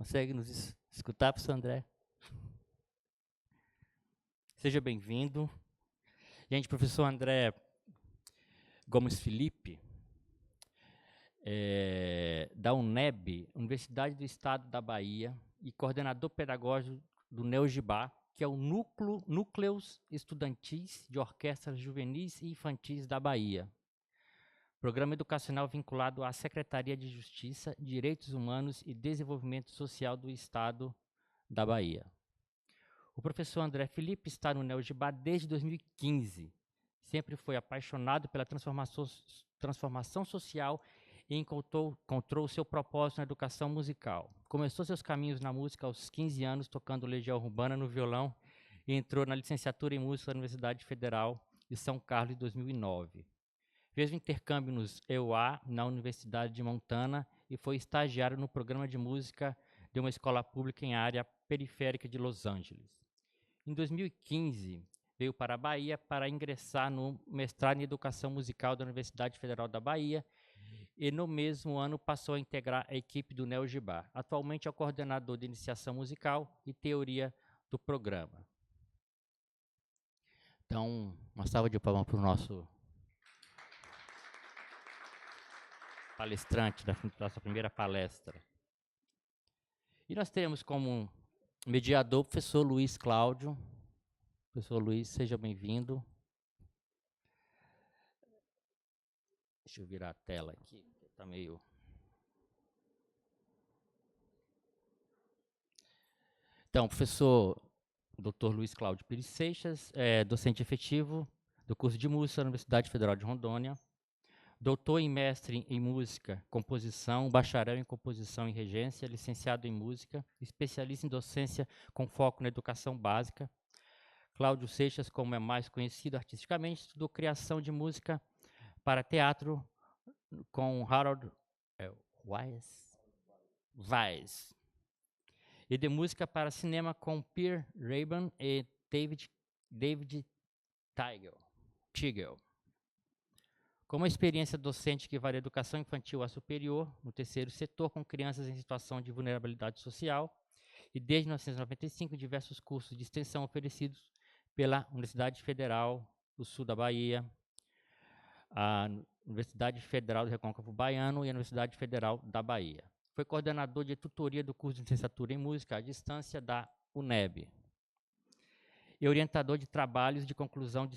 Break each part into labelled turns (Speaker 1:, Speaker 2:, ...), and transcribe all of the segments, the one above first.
Speaker 1: Consegue nos escutar, professor André? Seja bem-vindo. Gente, professor André Gomes Felipe, da UNEB, Universidade do Estado da Bahia, e coordenador pedagógico do NEUGIBA, que é o Núcleos Estudantis de Orquestras Juvenis e Infantis da Bahia. Programa educacional vinculado à Secretaria de Justiça, Direitos Humanos e Desenvolvimento Social do Estado da Bahia. O professor André Felipe está no NEUGIBA desde 2015. Sempre foi apaixonado pela transformação social e encontrou seu propósito na educação musical. Começou seus caminhos na música aos 15 anos, tocando Legião Urbana no violão, e entrou na licenciatura em música da Universidade Federal de São Carlos em 2009. Fez o intercâmbio nos EUA, na Universidade de Montana, e foi estagiário no programa de música de uma escola pública em área periférica de Los Angeles. Em 2015, veio para a Bahia para ingressar no mestrado em Educação Musical da Universidade Federal da Bahia e no mesmo ano passou a integrar a equipe do NEUGIBA. Atualmente é o coordenador de iniciação musical e teoria do programa. Então, uma salva de palmas para o nosso palestrante da nossa primeira palestra. E nós temos como mediador o professor Luiz Cláudio. Professor Luiz, seja bem-vindo. Deixa eu virar a tela aqui, está meio... Então, professor Dr. Luiz Cláudio Pires Seixas, docente efetivo do curso de música da Universidade Federal de Rondônia, doutor e mestre em música, composição, bacharel em composição e regência, licenciado em música, especialista em docência com foco na educação básica. Cláudio Seixas, como é mais conhecido artisticamente, estudou criação de música para teatro com Harold Weiss e de música para cinema com Peter Raban e David Tigel. Com uma experiência docente que vai da educação infantil à superior, no terceiro setor, com crianças em situação de vulnerabilidade social, e desde 1995, diversos cursos de extensão oferecidos pela Universidade Federal do Sul da Bahia, a Universidade Federal do Recôncavo Baiano e a Universidade Federal da Bahia. Foi coordenador de tutoria do curso de licenciatura em música à distância da UNEB e orientador de trabalhos de conclusão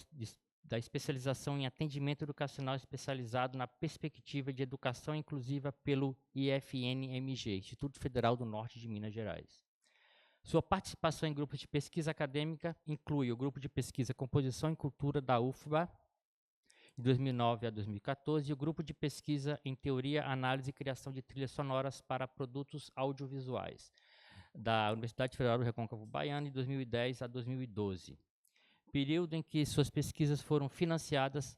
Speaker 1: da especialização em atendimento educacional especializado na perspectiva de educação inclusiva pelo IFNMG, Instituto Federal do Norte de Minas Gerais. Sua participação em grupos de pesquisa acadêmica inclui o grupo de pesquisa Composição e Cultura da UFBA, de 2009 a 2014, e o grupo de pesquisa em Teoria, Análise e Criação de Trilhas Sonoras para Produtos Audiovisuais, da Universidade Federal do Recôncavo Baiano, de 2010 a 2012. Período em que suas pesquisas foram financiadas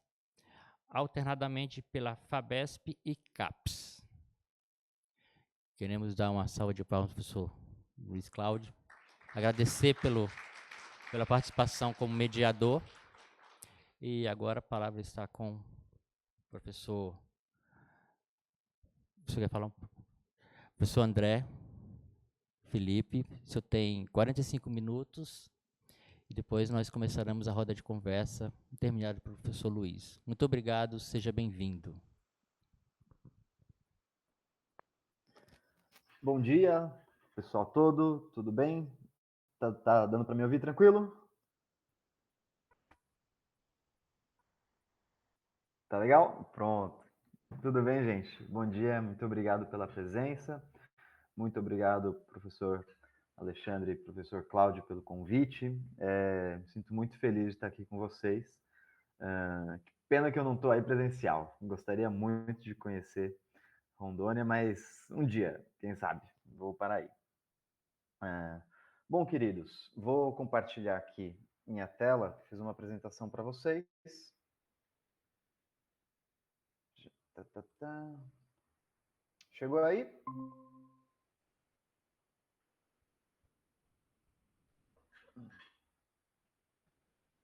Speaker 1: alternadamente pela FABESP e CAPES. Queremos dar uma salva de palmas ao professor Luiz Cláudio, agradecer pela participação como mediador, e agora a palavra está com o professor... Você quer falar? Professor André Felipe, o senhor tem 45 minutos, e depois nós começaremos a roda de conversa, terminada pelo professor Luiz. Muito obrigado, seja bem-vindo.
Speaker 2: Bom dia, pessoal todo, tudo bem? Tá dando para me ouvir tranquilo? Tá legal? Pronto. Tudo bem, gente? Bom dia, muito obrigado pela presença. Muito obrigado, professor Alexandre e professor Cláudio, pelo convite. Me sinto muito feliz de estar aqui com vocês. Que pena que eu não estou aí presencial. Gostaria muito de conhecer Rondônia, mas um dia, quem sabe, vou para aí. Bom, queridos, vou compartilhar aqui minha tela. Fiz uma apresentação para vocês. Chegou aí?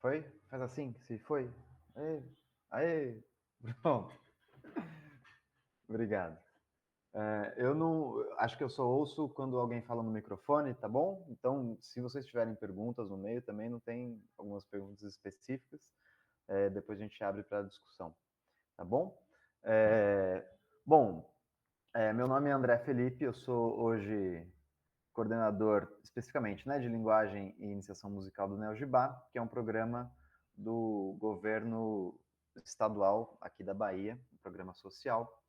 Speaker 2: Foi? Faz assim, se foi. Aê, aê. Pronto. Obrigado. Eu não. Acho que eu só ouço quando alguém fala no microfone, tá bom? Então, se vocês tiverem perguntas no meio, também não tem algumas perguntas específicas. Depois a gente abre para discussão, tá bom? É, bom, meu nome é André Felipe, eu sou hoje coordenador especificamente, né, de linguagem e iniciação musical do NeoGibá, que é um programa do governo estadual aqui da Bahia, um programa social.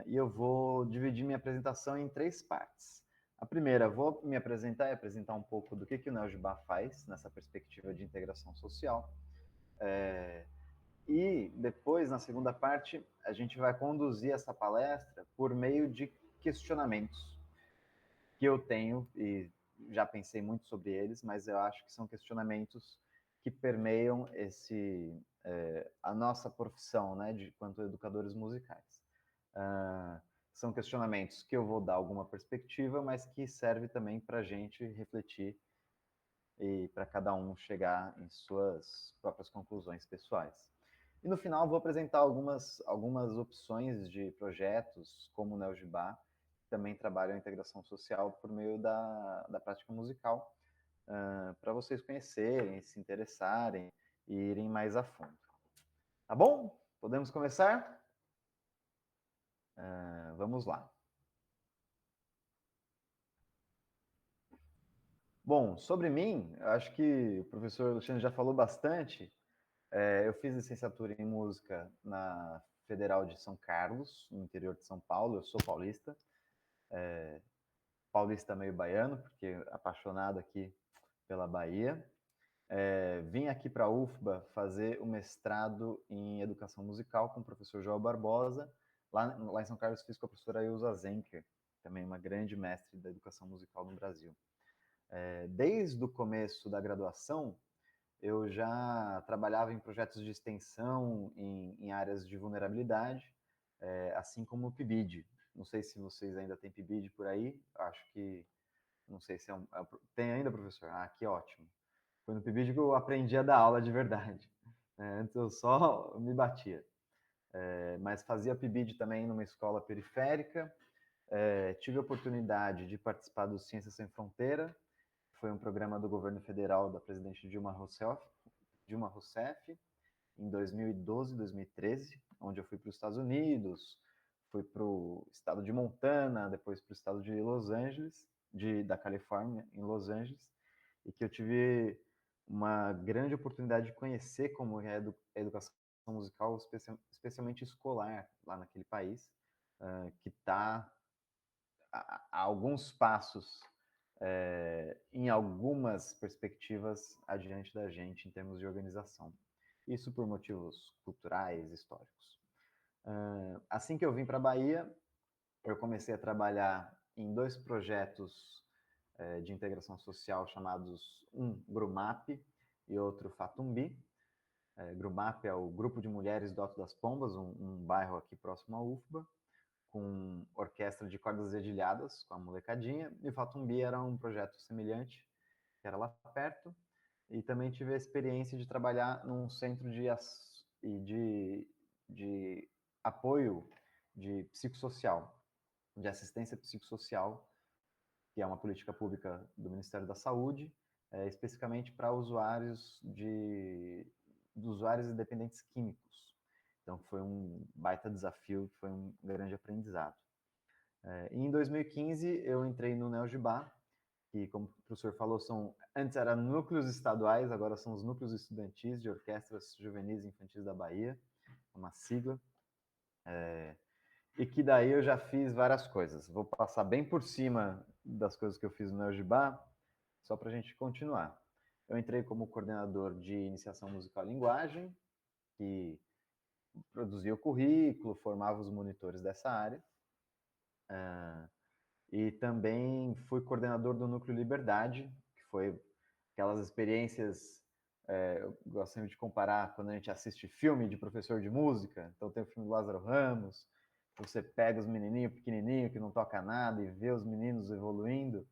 Speaker 2: E eu vou dividir minha apresentação em 3 partes. A primeira, vou me apresentar e apresentar um pouco do que o NeoGibá faz nessa perspectiva de integração social. E depois, na segunda parte, a gente vai conduzir essa palestra por meio de questionamentos que eu tenho e já pensei muito sobre eles, mas eu acho que são questionamentos que permeiam a nossa profissão, né, de quanto educadores musicais. São questionamentos que eu vou dar alguma perspectiva, mas que serve também para a gente refletir e para cada um chegar em suas próprias conclusões pessoais. E no final vou apresentar algumas opções de projetos, como o NeoGibá, que também trabalham a integração social por meio da prática musical, para vocês conhecerem, se interessarem e irem mais a fundo. Tá bom? Podemos começar? Vamos lá. Bom, sobre mim, eu acho que o professor Alexandre já falou bastante. Eu fiz licenciatura em música na Federal de São Carlos, no interior de São Paulo. Eu sou paulista, paulista meio baiano, porque apaixonado aqui pela Bahia. Vim aqui para a UFBA fazer o mestrado em educação musical com o professor João Barbosa. Lá em São Carlos fiz com a professora Ilza Zenker, também uma grande mestre da educação musical no Brasil. Desde o começo da graduação, eu já trabalhava em projetos de extensão em áreas de vulnerabilidade, assim como o PIBID. Não sei se vocês ainda têm PIBID por aí, acho que, não sei se tem ainda, professor? Ah, que ótimo. Foi no PIBID que eu aprendi a dar aula de verdade. Antes eu só me batia. Mas fazia PIBID também numa escola periférica. Tive a oportunidade de participar do Ciências Sem Fronteira, foi um programa do governo federal da presidente Dilma Rousseff, em 2012, 2013, onde eu fui para os Estados Unidos, fui para o estado de Montana, depois para o estado de Los Angeles, da Califórnia, em Los Angeles, e que eu tive uma grande oportunidade de conhecer como é a educação musical, especialmente escolar, lá naquele país, que está a alguns passos em algumas perspectivas adiante da gente em termos de organização. Isso por motivos culturais, históricos. Assim que eu vim para a Bahia, eu comecei a trabalhar em 2 projetos de integração social chamados um Grumap e outro Fatumbi. Grumap é o Grupo de Mulheres do Alto das Pombas, um bairro aqui próximo à UFBA, com orquestra de cordas dedilhadas, com a molecadinha, e o Fatumbi era um projeto semelhante, que era lá perto, e também tive a experiência de trabalhar num centro de apoio de psicossocial, de assistência psicossocial, que é uma política pública do Ministério da Saúde, especificamente para usuários e dependentes químicos. Então foi um baita desafio, foi um grande aprendizado. E em 2015 eu entrei no NeoGibá, que, como o professor falou, antes eram núcleos estaduais, agora são os núcleos estudantis de orquestras juvenis e infantis da Bahia, uma sigla. E que daí eu já fiz várias coisas. Vou passar bem por cima das coisas que eu fiz no NeoGibá, só para a gente continuar. Eu entrei como coordenador de iniciação musical e linguagem, que produzia o currículo, formava os monitores dessa área. E também fui coordenador do Núcleo Liberdade, que foi aquelas experiências, eu gosto sempre de comparar quando a gente assiste filme de professor de música, então tem o filme do Lázaro Ramos, você pega os menininhos pequenininhos que não toca nada e vê os meninos evoluindo,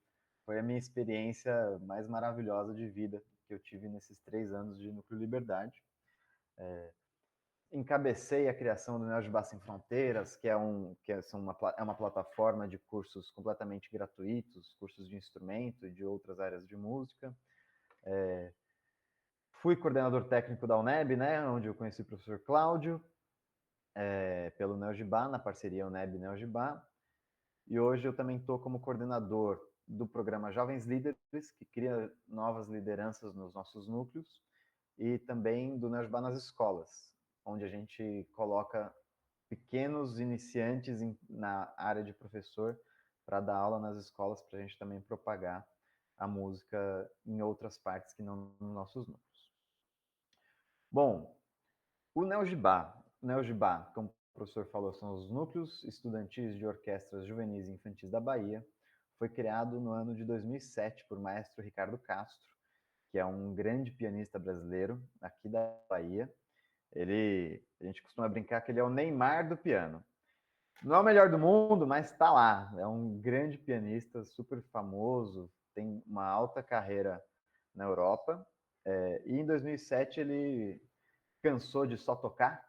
Speaker 2: foi a minha experiência mais maravilhosa de vida que eu tive nesses 3 anos de Núcleo Liberdade. encabecei a criação do Neogibá Sem Fronteiras, que é uma plataforma de cursos completamente gratuitos, cursos de instrumento e de outras áreas de música. Fui coordenador técnico da UNEB, né, onde eu conheci o professor Cláudio, pelo Neogibá, na parceria UNEB-Neogibá. E hoje eu também estou como coordenador do programa Jovens Líderes, que cria novas lideranças nos nossos núcleos, e também do Neogibá nas escolas, onde a gente coloca pequenos iniciantes na área de professor para dar aula nas escolas, para a gente também propagar a música em outras partes que não nos nossos núcleos. Bom, o Neogibá, como o professor falou, são os núcleos estudantis de orquestras juvenis e infantis da Bahia. Foi criado no ano de 2007 por maestro Ricardo Castro, que é um grande pianista brasileiro aqui da Bahia. A gente costuma brincar que ele é o Neymar do piano. Não é o melhor do mundo, mas está lá. É um grande pianista, super famoso, tem uma alta carreira na Europa. E em 2007 ele cansou de só tocar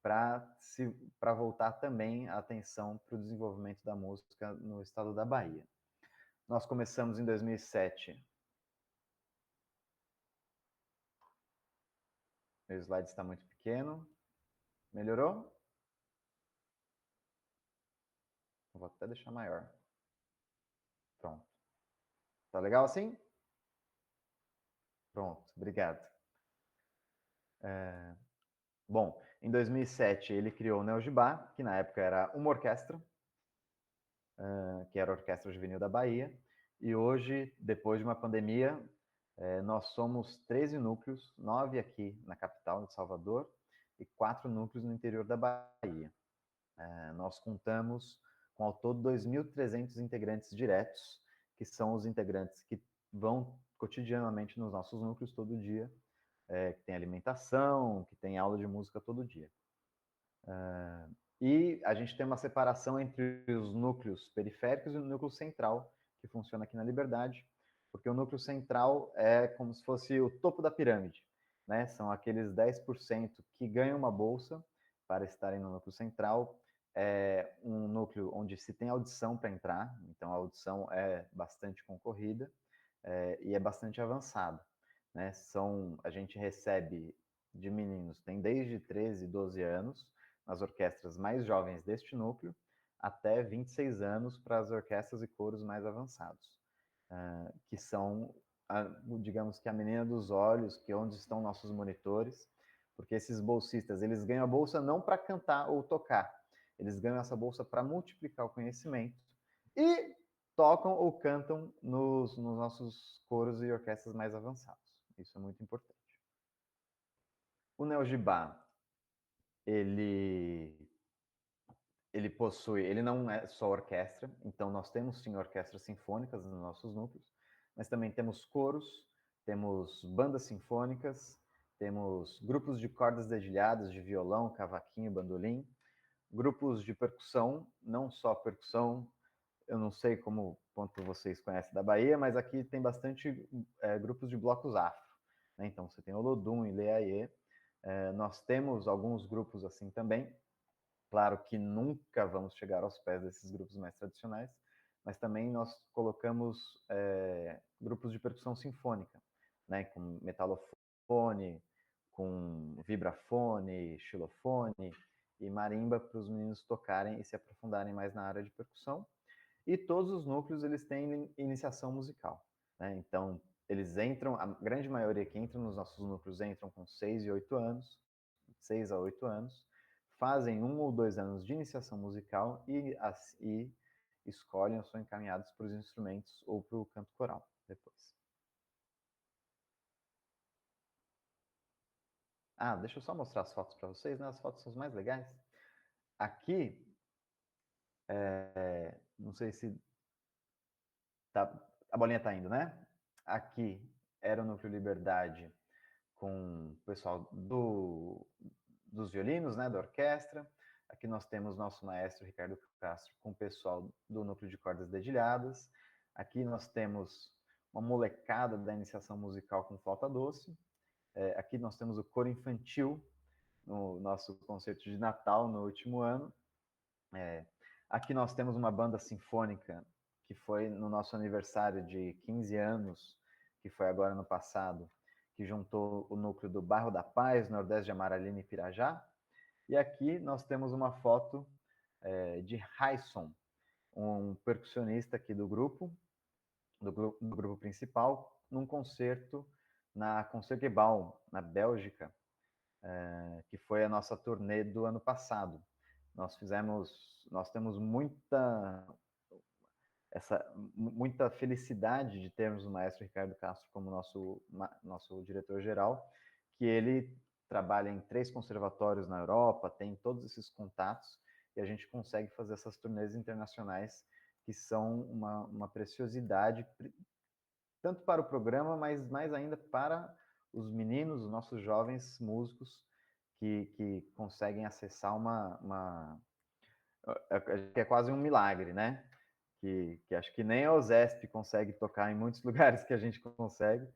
Speaker 2: para voltar também a atenção para o desenvolvimento da música no estado da Bahia. Nós começamos em 2007. Meu slide está muito pequeno. Melhorou? Vou até deixar maior. Pronto. Tá legal assim? Pronto, obrigado. Bom, em 2007 ele criou o Neogibá, que na época era uma orquestra, que era a Orquestra Juvenil da Bahia, e hoje, depois de uma pandemia, nós somos 13 núcleos, 9 aqui na capital de Salvador e 4 núcleos no interior da Bahia. Nós contamos com ao todo 2.300 integrantes diretos, que são os integrantes que vão cotidianamente nos nossos núcleos todo dia, que tem alimentação, que tem aula de música todo dia. E a gente tem uma separação entre os núcleos periféricos e o núcleo central, que funciona aqui na Liberdade, porque o núcleo central é como se fosse o topo da pirâmide, né? São aqueles 10% que ganham uma bolsa para estarem no núcleo central. É um núcleo onde se tem audição para entrar, então a audição é bastante concorrida e é bastante avançada, né? A gente recebe de meninos, tem desde 13, 12 anos, nas orquestras mais jovens deste núcleo, até 26 anos para as orquestras e coros mais avançados, que são, digamos que a menina dos olhos, que é onde estão nossos monitores, porque esses bolsistas, eles ganham a bolsa não para cantar ou tocar, eles ganham essa bolsa para multiplicar o conhecimento e tocam ou cantam nos nossos coros e orquestras mais avançados. Isso é muito importante. O Neogibá, ele ele não é só orquestra, então nós temos sim orquestras sinfônicas nos nossos núcleos, mas também temos coros, temos bandas sinfônicas, temos grupos de cordas dedilhadas de violão, cavaquinho, bandolim, grupos de percussão, não só percussão, eu não sei quanto vocês conhecem da Bahia, mas aqui tem bastante grupos de blocos afro, né? Então você tem Olodum e Leaie, nós temos alguns grupos assim também. Claro que nunca vamos chegar aos pés desses grupos mais tradicionais, mas também nós colocamos grupos de percussão sinfônica, né, com metalofone, com vibrafone, xilofone e marimba para os meninos tocarem e se aprofundarem mais na área de percussão. E todos os núcleos eles têm iniciação musical, né? Então eles entram, a grande maioria que entra nos nossos núcleos entram com 6 e 8 anos, 6 a 8 anos, fazem 1 ou 2 anos de iniciação musical e escolhem ou são encaminhados para os instrumentos ou para o canto coral depois. Deixa eu só mostrar as fotos para vocês, né? As fotos são as mais legais. Aqui, não sei se a bolinha está indo, né? Aqui era o Núcleo Liberdade com o pessoal dos violinos, né, da orquestra. Aqui nós temos nosso maestro Ricardo Castro com o pessoal do núcleo de cordas dedilhadas. Aqui nós temos uma molecada da iniciação musical com flauta doce. Aqui nós temos o coro infantil. no nosso concerto de Natal no último ano. Aqui nós temos uma banda sinfônica que foi no nosso aniversário de 15 anos, que foi agora no passado, que juntou o núcleo do Bairro da Paz, Nordeste de Amaralina e Pirajá. E aqui nós temos uma foto de Raison, um percussionista aqui do grupo principal, num concerto na Concertgebouw, na Bélgica, que foi a nossa turnê do ano passado. Nós temos muita felicidade de termos o maestro Ricardo Castro como nosso diretor-geral, que ele trabalha em 3 conservatórios na Europa, tem todos esses contatos, e a gente consegue fazer essas turnês internacionais que são uma preciosidade, tanto para o programa, mas mais ainda para os meninos, os nossos jovens músicos, que conseguem acessar que é quase um milagre, né? Que acho que nem a OSESP consegue tocar em muitos lugares que a gente consegue,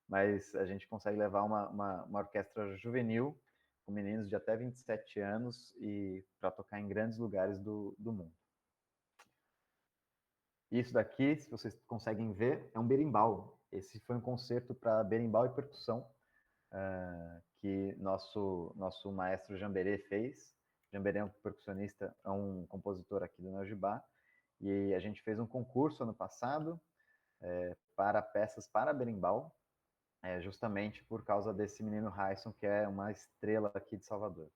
Speaker 2: mas a gente consegue levar uma orquestra juvenil com meninos de até 27 anos e para tocar em grandes lugares do mundo. Isso daqui, se vocês conseguem ver, é um berimbau. Esse foi um concerto para berimbau e percussão que nosso maestro Jamberê fez. Jamberê é um percussionista, é um compositor aqui do Neogibá, e a gente fez um concurso ano passado para peças para berimbau, justamente por causa desse menino Raison, que é uma estrela aqui de Salvador.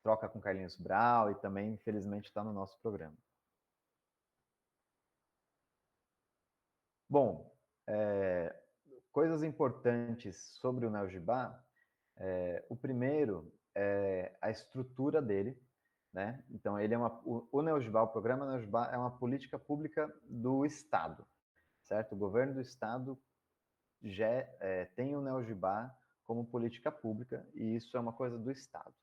Speaker 2: Troca com Carlinhos Brau e também, infelizmente, está no nosso programa. Bom, coisas importantes sobre o Neogibá. O primeiro é a estrutura dele, né? Então, ele é o Neogibá, o programa Neogibá é uma política pública do Estado, certo? O governo do Estado já tem o Neogibá como política pública, e isso é uma coisa do Estado.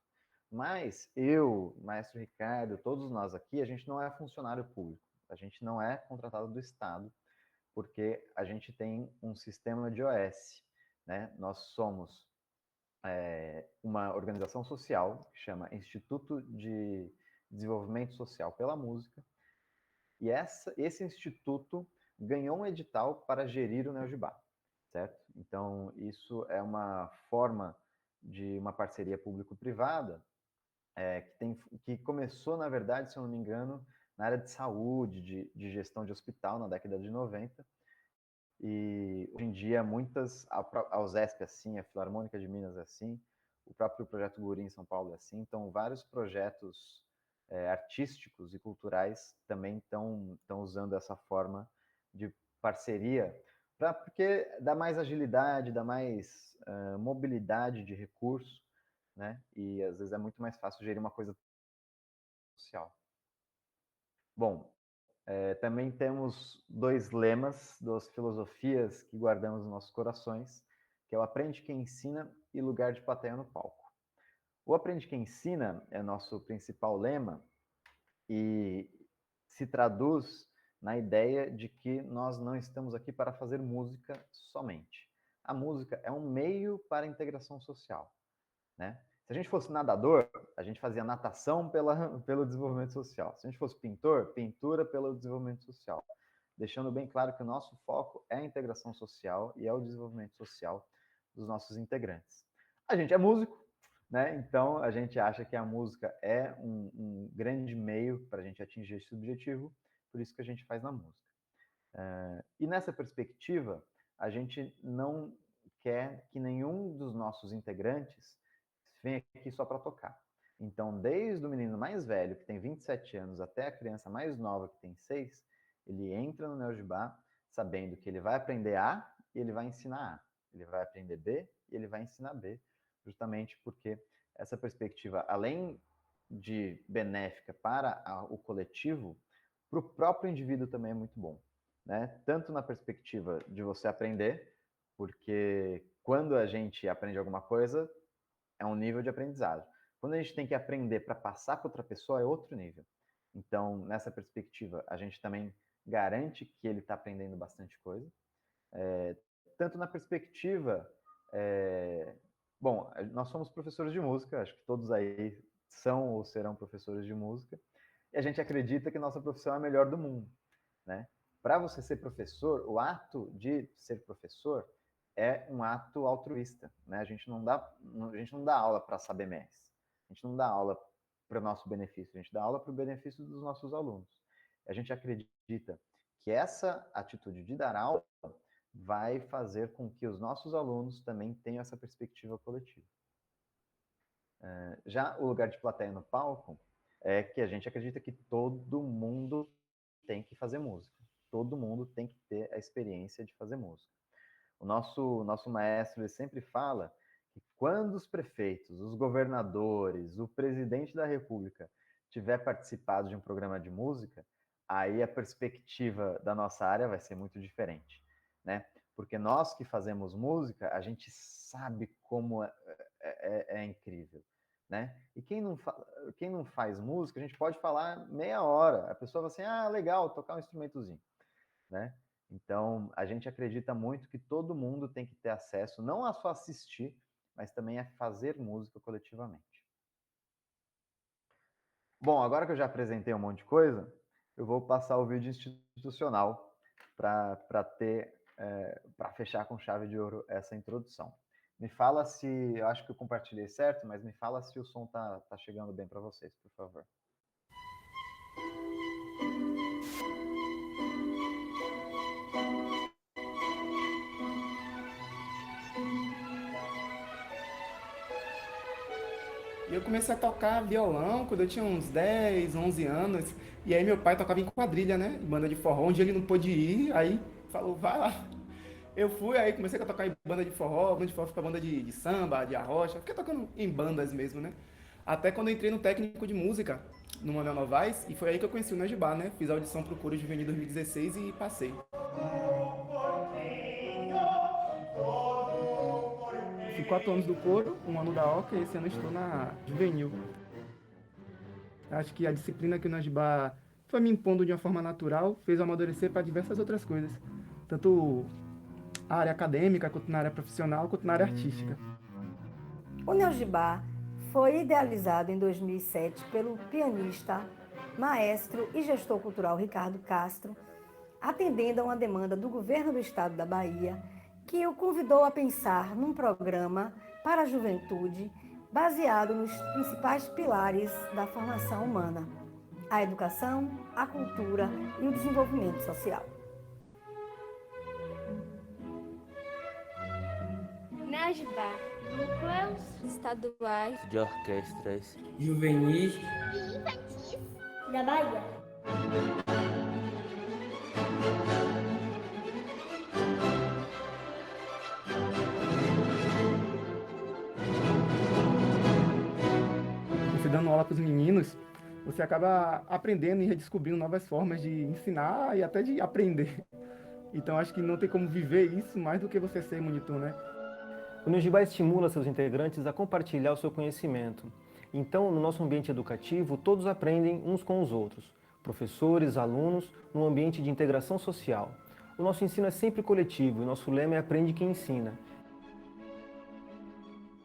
Speaker 2: Mas eu, Maestro Ricardo, todos nós aqui, a gente não é funcionário público, a gente não é contratado do Estado, porque a gente tem um sistema de OS, né? Nós somos uma organização social que chama Instituto de Desenvolvimento Social pela Música, e esse instituto ganhou um edital para gerir o Neogibá, certo? Então, isso é uma forma de uma parceria público-privada que começou, na verdade, se eu não me engano, na área de saúde, de gestão de hospital, na década de 90, e hoje em dia a USESP é assim, a Filarmônica de Minas é assim, o próprio Projeto Guri em São Paulo é assim, então vários projetos artísticos e culturais também estão usando essa forma de parceria, porque dá mais agilidade, dá mais mobilidade de recurso, né? E às vezes é muito mais fácil gerir uma coisa social. Bom, também temos 2 lemas, 2 filosofias que guardamos nos nossos corações, que é o Aprende Quem Ensina e Lugar de Plateia no Palco. O Aprende Quem Ensina é nosso principal lema e se traduz na ideia de que nós não estamos aqui para fazer música somente. A música é um meio para a integração social, né? Se a gente fosse nadador, a gente fazia natação pelo desenvolvimento social. Se a gente fosse pintor, pintura pelo desenvolvimento social. Deixando bem claro que o nosso foco é a integração social e é o desenvolvimento social dos nossos integrantes. A gente é músico, né? Então a gente acha que a música é um grande meio para a gente atingir esse objetivo, por isso que a gente faz na música. E nessa perspectiva, a gente não quer que nenhum dos nossos integrantes venha aqui só para tocar. Então, desde o menino mais velho, que tem 27 anos, até a criança mais nova, que tem 6, ele entra no Neogibá sabendo que ele vai aprender A e ele vai ensinar A. Ele vai aprender B e ele vai ensinar B, justamente porque essa perspectiva, além de benéfica para o coletivo, para o próprio indivíduo também é muito bom, né? Tanto na perspectiva de você aprender, porque quando a gente aprende alguma coisa, é um nível de aprendizado. Quando a gente tem que aprender para passar para outra pessoa, é outro nível. Então, nessa perspectiva, a gente também garante que ele está aprendendo bastante coisa. Tanto na perspectiva Bom, nós somos professores de música, acho que todos aí são ou serão professores de música, e a gente acredita que nossa profissão é a melhor do mundo, né? Para você ser professor, o ato de ser professor é um ato altruísta, né? A gente não dá aula para saber mais, a gente não dá aula para o nosso benefício, a gente dá aula para o benefício dos nossos alunos. A gente acredita que essa atitude de dar aula vai fazer com que os nossos alunos também tenham essa perspectiva coletiva. Já o lugar de plateia no palco é que a gente acredita que todo mundo tem que fazer música. Todo mundo tem que ter a experiência de fazer música. O nosso maestro ele sempre fala que quando os prefeitos, os governadores, o presidente da República tiver participado de um programa de música, aí a perspectiva da nossa área vai ser muito diferente, né? Porque nós que fazemos música, a gente sabe como é incrível, né? E quem não faz música, a gente pode falar meia hora. A pessoa vai assim, ah, legal, tocar um instrumentozinho, né? Então, a gente acredita muito que todo mundo tem que ter acesso, não a só assistir, mas também a fazer música coletivamente. Bom, agora que eu já apresentei um monte de coisa, eu vou passar o vídeo institucional para fechar com chave de ouro essa introdução. Me fala se, eu acho que eu compartilhei certo, mas me fala se o som tá chegando bem para vocês, por favor.
Speaker 3: E eu comecei a tocar violão quando eu tinha uns 10, 11 anos. E aí meu pai tocava em quadrilha, né? Em banda de forró. Um dia ele não pôde ir, aí falou, vai lá. Eu fui, aí comecei a tocar em banda de forró fica banda de samba, de arrocha. Fiquei tocando em bandas mesmo, né? Até quando eu entrei no técnico de música, no Manuel Novaes, e foi aí que eu conheci o Najibá, né? Fiz a audição pro Coro Juvenil 2016 e passei. Fui 4 anos do coro, 1 ano da OCA e esse ano estou na juvenil. Acho que a disciplina que o Najibá foi me impondo de uma forma natural fez eu amadurecer para diversas outras coisas. Tanto a área acadêmica, quanto na área profissional, quanto na área artística.
Speaker 4: O Najibá foi idealizado em 2007 pelo pianista, maestro e gestor cultural Ricardo Castro, atendendo a uma demanda do governo do estado da Bahia, que o convidou a pensar num programa para a juventude baseado nos principais pilares da formação humana: a educação, a cultura e o desenvolvimento social.
Speaker 5: Najibá, núcleos estaduais
Speaker 6: de orquestras
Speaker 7: juvenis
Speaker 5: e infantis da Bahia.
Speaker 3: Você dando aula para os meninos, você acaba aprendendo e redescobrindo novas formas de ensinar e até de aprender. Então acho que não tem como viver isso mais do que você ser monitor, né?
Speaker 8: O Najibá estimula seus integrantes a compartilhar o seu conhecimento. Então, no nosso ambiente educativo, todos aprendem uns com os outros, professores, alunos, num ambiente de integração social. O nosso ensino é sempre coletivo e nosso lema é aprende quem ensina.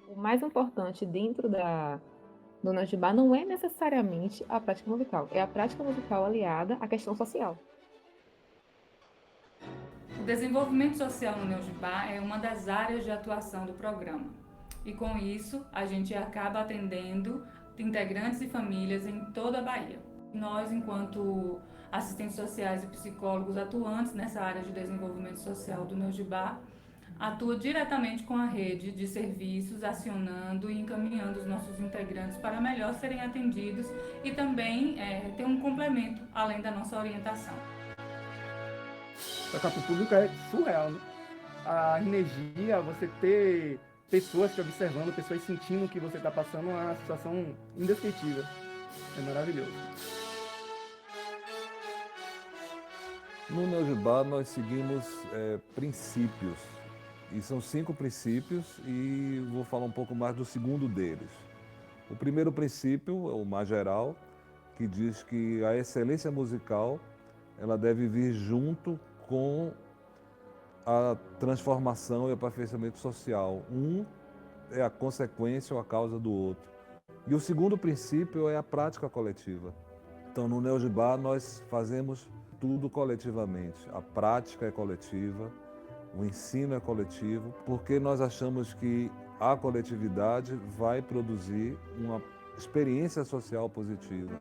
Speaker 9: O mais importante dentro do Najibá não é necessariamente a prática musical, é a prática musical aliada à questão social.
Speaker 10: O desenvolvimento social no Najibá é uma das áreas de atuação do programa. E com isso, a gente acaba atendendo integrantes e famílias em toda a Bahia. Nós, enquanto assistentes sociais e psicólogos atuantes nessa área de desenvolvimento social do Najibá, atua diretamente com a rede de serviços, acionando e encaminhando os nossos integrantes para melhor serem atendidos e também ter um complemento além da nossa orientação.
Speaker 3: Tocar para o público é surreal, né? A energia, você ter pessoas te observando, pessoas sentindo o que você está passando, é uma situação indescritível. É maravilhoso.
Speaker 11: No Najibá nós seguimos princípios, e são 5 princípios, e vou falar um pouco mais do segundo deles. O primeiro princípio é o mais geral, que diz que a excelência musical ela deve vir junto com a transformação e aperfeiçoamento social. Um é a consequência ou a causa do outro. E o segundo princípio é a prática coletiva. Então, no Neogibá, nós fazemos tudo coletivamente. A prática é coletiva, o ensino é coletivo, porque nós achamos que a coletividade vai produzir uma experiência social positiva.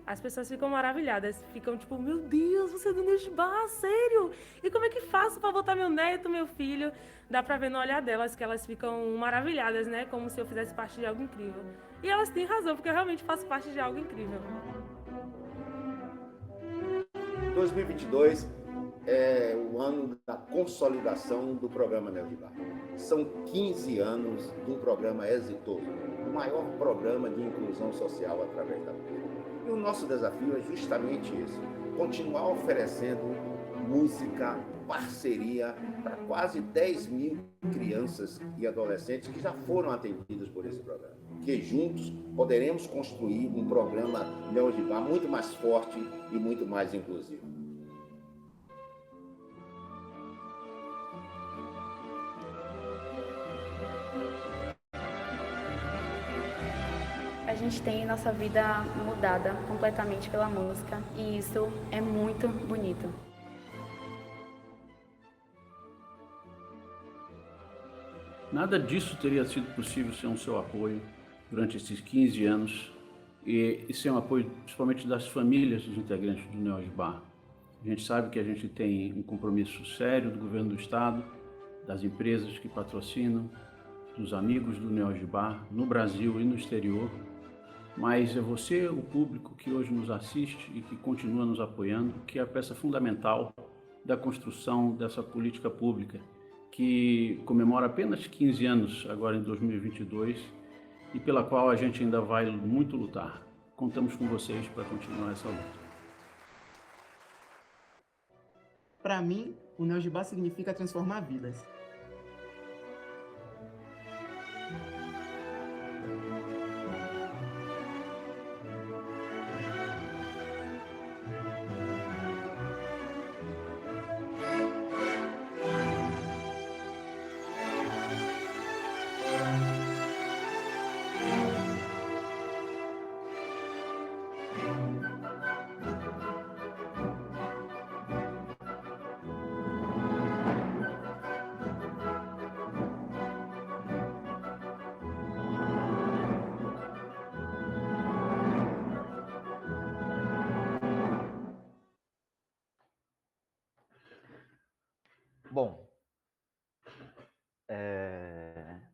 Speaker 6: As pessoas ficam maravilhadas, ficam tipo, meu Deus, você é do Neogibá, sério? E como é que faço para botar meu neto, meu filho? Dá para ver no olhar delas que elas ficam maravilhadas, né? Como se eu fizesse parte de algo incrível. E elas têm razão, porque eu realmente faço parte de algo incrível.
Speaker 7: 2022 é o ano da consolidação do programa Neogibá. São 15 anos de um programa exitoso, o maior programa de inclusão social através da música. E o nosso desafio é justamente isso, continuar oferecendo música, parceria para quase 10 mil crianças e adolescentes que já foram atendidos por esse programa. Que juntos poderemos construir um programa Neogibá muito mais forte e muito mais inclusivo.
Speaker 12: A gente tem nossa vida mudada completamente pela música e isso é muito bonito.
Speaker 13: Nada disso teria sido possível sem o seu apoio durante esses 15 anos e sem o apoio principalmente das famílias dos integrantes do Neogibá. A gente sabe que a gente tem um compromisso sério do governo do estado, das empresas que patrocinam, dos amigos do Neogibá no Brasil e no exterior, mas é você, o público que hoje nos assiste e que continua nos apoiando, que é a peça fundamental da construção dessa política pública, que comemora apenas 15 anos agora em 2022 e pela qual a gente ainda vai muito lutar. Contamos com vocês para continuar essa luta.
Speaker 3: Para mim, o Neogibá significa transformar vidas.
Speaker 2: Bom,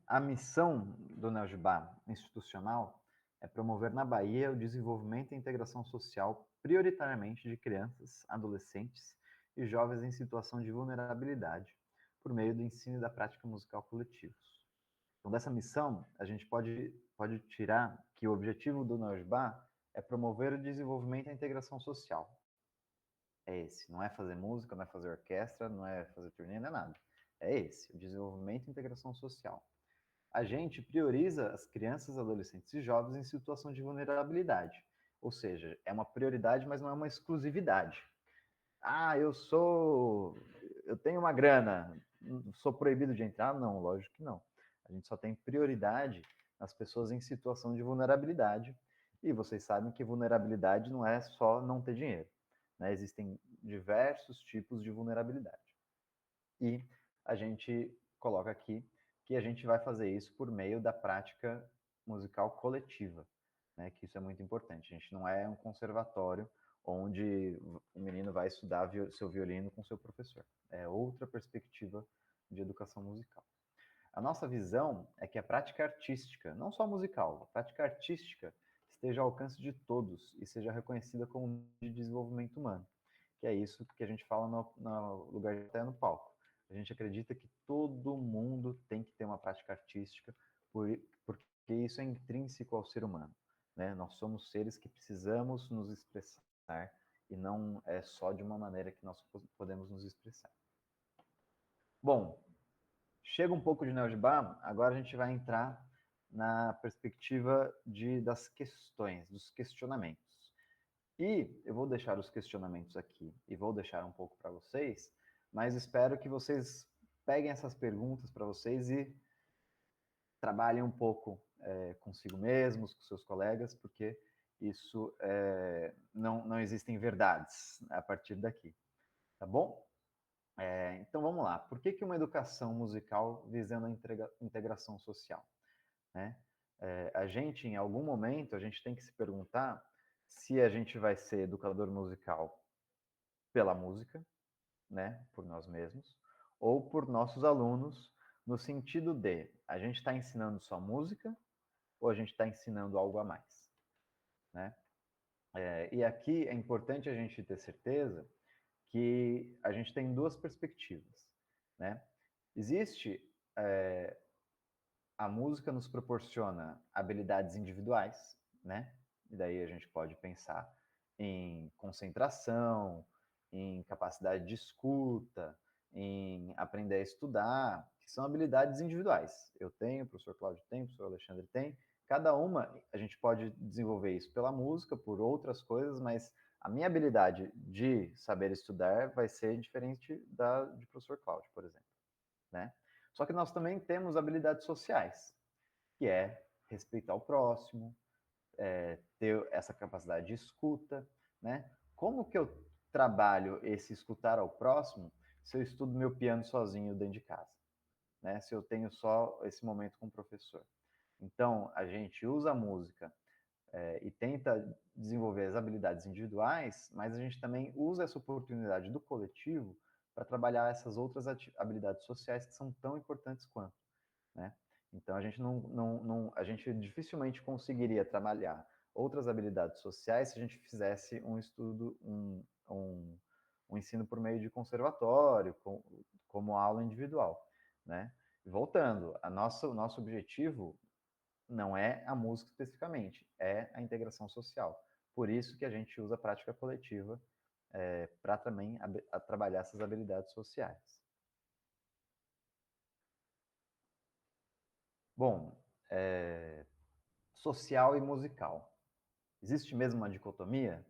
Speaker 2: a missão do Neogibá institucional é promover na Bahia o desenvolvimento e integração social prioritariamente de crianças, adolescentes e jovens em situação de vulnerabilidade, por meio do ensino e da prática musical coletivos. Então, dessa missão, a gente pode tirar que o objetivo do Neogibá é promover o desenvolvimento e a integração social. É esse, não é fazer música, não é fazer orquestra, não é fazer turnê, não é nada. É esse, o desenvolvimento e integração social. A gente prioriza as crianças, adolescentes e jovens em situação de vulnerabilidade. Ou seja, é uma prioridade, mas não é uma exclusividade. Ah, eu tenho uma grana, sou proibido de entrar? Não, lógico que não. A gente só tem prioridade nas pessoas em situação de vulnerabilidade. E vocês sabem que vulnerabilidade não é só não ter dinheiro. Né? Existem diversos tipos de vulnerabilidade. E a gente coloca aqui que a gente vai fazer isso por meio da prática musical coletiva, né? Que isso é muito importante. A gente não é um conservatório onde o menino vai estudar seu violino com seu professor. É outra perspectiva de educação musical. A nossa visão é que a prática artística, não só musical, a prática artística esteja ao alcance de todos e seja reconhecida como de desenvolvimento humano, que é isso que a gente fala no lugar de estar no palco. A gente acredita que todo mundo tem que ter uma prática artística, porque isso é intrínseco ao ser humano, né? Nós somos seres que precisamos nos expressar e não é só de uma maneira que nós podemos nos expressar. Bom, chega um pouco de Neogibá, agora a gente vai entrar na perspectiva das questões, dos questionamentos. E eu vou deixar os questionamentos aqui e vou deixar um pouco para vocês, mas espero que vocês peguem essas perguntas para vocês e trabalhem um pouco consigo mesmos, com seus colegas, porque isso não existem verdades a partir daqui, tá bom? Então vamos lá. Por que uma educação musical visando a integração social? Né? A gente, em algum momento, a gente tem que se perguntar se a gente vai ser educador musical pela música, né, por nós mesmos, ou por nossos alunos, no sentido de a gente está ensinando só música ou a gente está ensinando algo a mais, né? E aqui é importante a gente ter certeza que a gente tem duas perspectivas, né? Existe a música nos proporciona habilidades individuais, né? E daí a gente pode pensar em concentração, em capacidade de escuta, em aprender a estudar, que são habilidades individuais. Eu tenho, o professor Cláudio tem, o professor Alexandre tem. Cada uma, a gente pode desenvolver isso pela música, por outras coisas, mas a minha habilidade de saber estudar vai ser diferente da de professor Cláudio, por exemplo, né? Só que nós também temos habilidades sociais, que é respeitar o próximo, ter essa capacidade de escuta, né? Como que eu trabalho esse escutar ao próximo se eu estudo meu piano sozinho dentro de casa, né? Se eu tenho só esse momento com o professor. Então, a gente usa a música e tenta desenvolver as habilidades individuais, mas a gente também usa essa oportunidade do coletivo para trabalhar essas outras habilidades sociais que são tão importantes quanto, né? Então a gente dificilmente conseguiria trabalhar outras habilidades sociais se a gente fizesse um estudo, um ensino por meio de conservatório, como aula individual, né? Voltando, o nosso objetivo não é a música especificamente, é a integração social. Por isso que a gente usa a prática coletiva para também trabalhar essas habilidades sociais. Bom, social e musical. Existe mesmo uma dicotomia?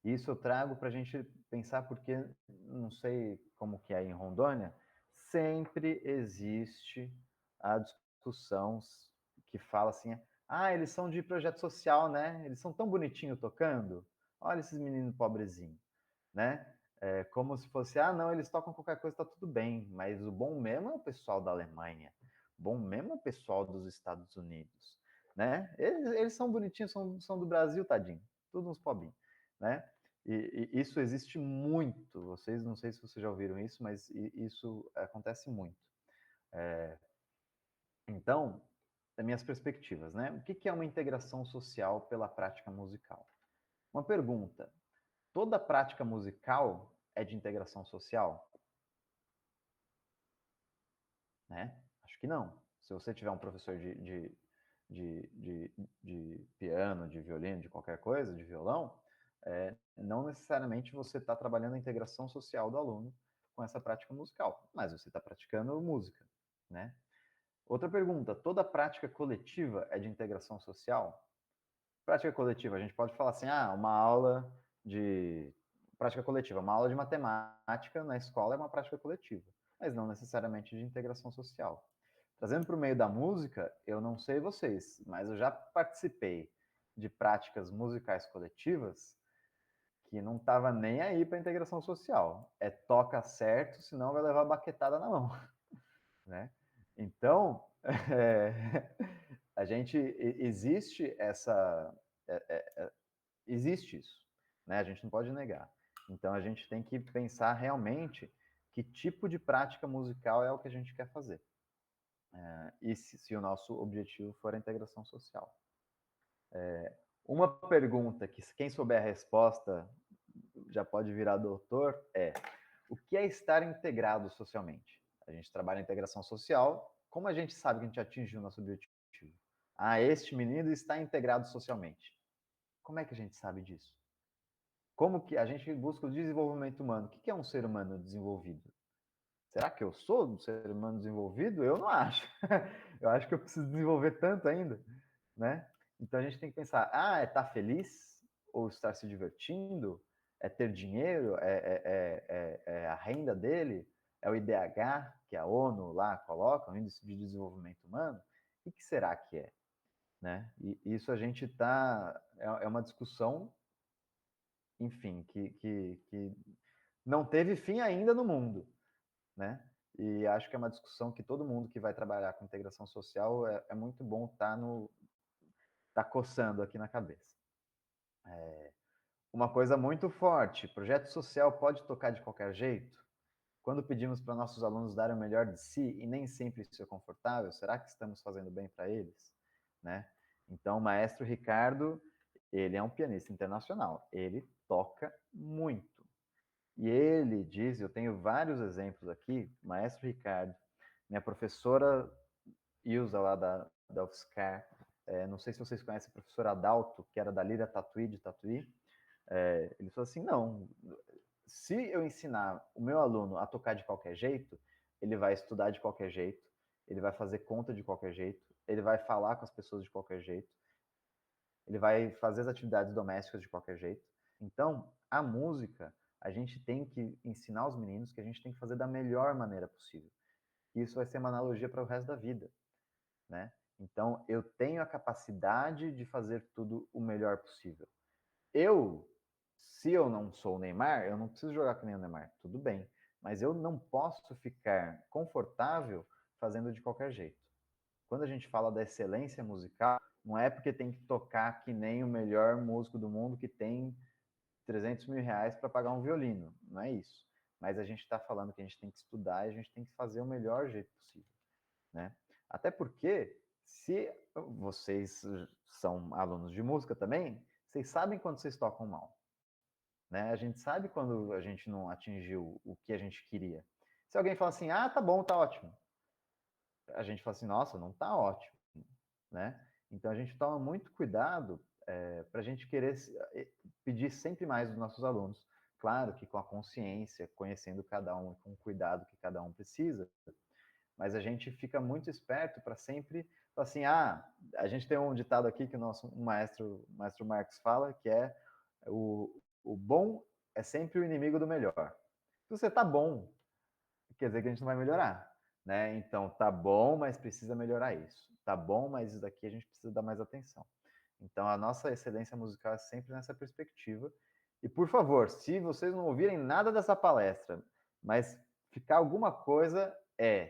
Speaker 2: Isso eu trago para a gente pensar porque, não sei como que é em Rondônia, sempre existe a discussão que fala assim, eles são de projeto social, né? Eles são tão bonitinhos tocando. Olha esses meninos pobrezinhos, né? Como se fosse, não, eles tocam qualquer coisa, tá tudo bem, mas o bom mesmo é o pessoal da Alemanha, o bom mesmo é o pessoal dos Estados Unidos, né? Eles são bonitinhos, são do Brasil, tadinho, tudo uns pobrinhos, né? E isso existe muito, vocês, não sei se vocês já ouviram isso, mas isso acontece muito. Então, das minhas perspectivas, né? O que é uma integração social pela prática musical? Uma pergunta: toda prática musical é de integração social? Né? Acho que não. Se você tiver um professor de piano, de violino, de qualquer coisa, de violão, não necessariamente você está trabalhando a integração social do aluno com essa prática musical, mas você está praticando música, né? Outra pergunta: toda prática coletiva é de integração social? Prática coletiva, a gente pode falar assim, uma aula de prática coletiva, uma aula de matemática na escola é uma prática coletiva, mas não necessariamente de integração social. Trazendo para o meio da música, eu não sei vocês, mas eu já participei de práticas musicais coletivas que não estava nem aí para integração social. Toca certo, senão vai levar baquetada na mão, né? Então, a gente existe existe isso, né? A gente não pode negar. Então a gente tem que pensar realmente que tipo de prática musical é o que a gente quer fazer. E se o nosso objetivo for a integração social. Uma pergunta que quem souber a resposta já pode virar doutor o que é estar integrado socialmente? A gente trabalha a integração social, como a gente sabe que a gente atingiu o nosso objetivo? Este menino está integrado socialmente. Como é que a gente sabe disso? Como que a gente busca o desenvolvimento humano? O que é um ser humano desenvolvido? Será que eu sou um ser humano desenvolvido? Eu não acho. Eu acho que eu preciso desenvolver tanto ainda, né? Então a gente tem que pensar, é estar feliz ou estar se divertindo? É ter dinheiro? É a renda dele? É o IDH, que a ONU lá coloca, o Índice de Desenvolvimento Humano? O que será que é? Né? E isso a gente está... É uma discussão, enfim, que não teve fim ainda no mundo, né? E acho que é uma discussão que todo mundo que vai trabalhar com integração social é muito bom tá coçando aqui na cabeça. Uma coisa muito forte, projeto social pode tocar de qualquer jeito? Quando pedimos para nossos alunos darem o melhor de si, e nem sempre isso é confortável, será que estamos fazendo bem para eles? Né? Então, o maestro Ricardo, ele é um pianista internacional, ele toca muito. E ele diz, eu tenho vários exemplos aqui, maestro Ricardo, minha professora Ilza lá da UFSCar, não sei se vocês conhecem a professora Adalto, que era da Lira Tatuí, de Tatuí, ele falou assim, não, se eu ensinar o meu aluno a tocar de qualquer jeito, ele vai estudar de qualquer jeito, ele vai fazer conta de qualquer jeito, ele vai falar com as pessoas de qualquer jeito, ele vai fazer as atividades domésticas de qualquer jeito. Então, a música, a gente tem que ensinar os meninos que a gente tem que fazer da melhor maneira possível. Isso vai ser uma analogia para o resto da vida, né? Então, eu tenho a capacidade de fazer tudo o melhor possível. Se eu não sou o Neymar, eu não preciso jogar que nem o Neymar, tudo bem. Mas eu não posso ficar confortável fazendo de qualquer jeito. Quando a gente fala da excelência musical, não é porque tem que tocar que nem o melhor músico do mundo que tem 300 mil reais para pagar um violino. Não é isso. Mas a gente está falando que a gente tem que estudar e a gente tem que fazer o melhor jeito possível, né? Até porque, se vocês são alunos de música também, vocês sabem quando vocês tocam mal. Né? A gente sabe quando a gente não atingiu o que a gente queria. Se alguém fala assim, ah, tá bom, tá ótimo. A gente fala assim, nossa, não tá ótimo. Né? Então a gente toma muito cuidado para a gente querer pedir sempre mais dos nossos alunos. Claro que com a consciência, conhecendo cada um, com o cuidado que cada um precisa, mas a gente fica muito esperto para sempre falar assim, a gente tem um ditado aqui que o nosso maestro Marx fala, que é o bom é sempre o inimigo do melhor. Se você tá bom, quer dizer que a gente não vai melhorar, né? Então, tá bom, mas precisa melhorar isso. Tá bom, mas isso daqui a gente precisa dar mais atenção. Então, a nossa excelência musical é sempre nessa perspectiva. E, por favor, se vocês não ouvirem nada dessa palestra, mas ficar alguma coisa,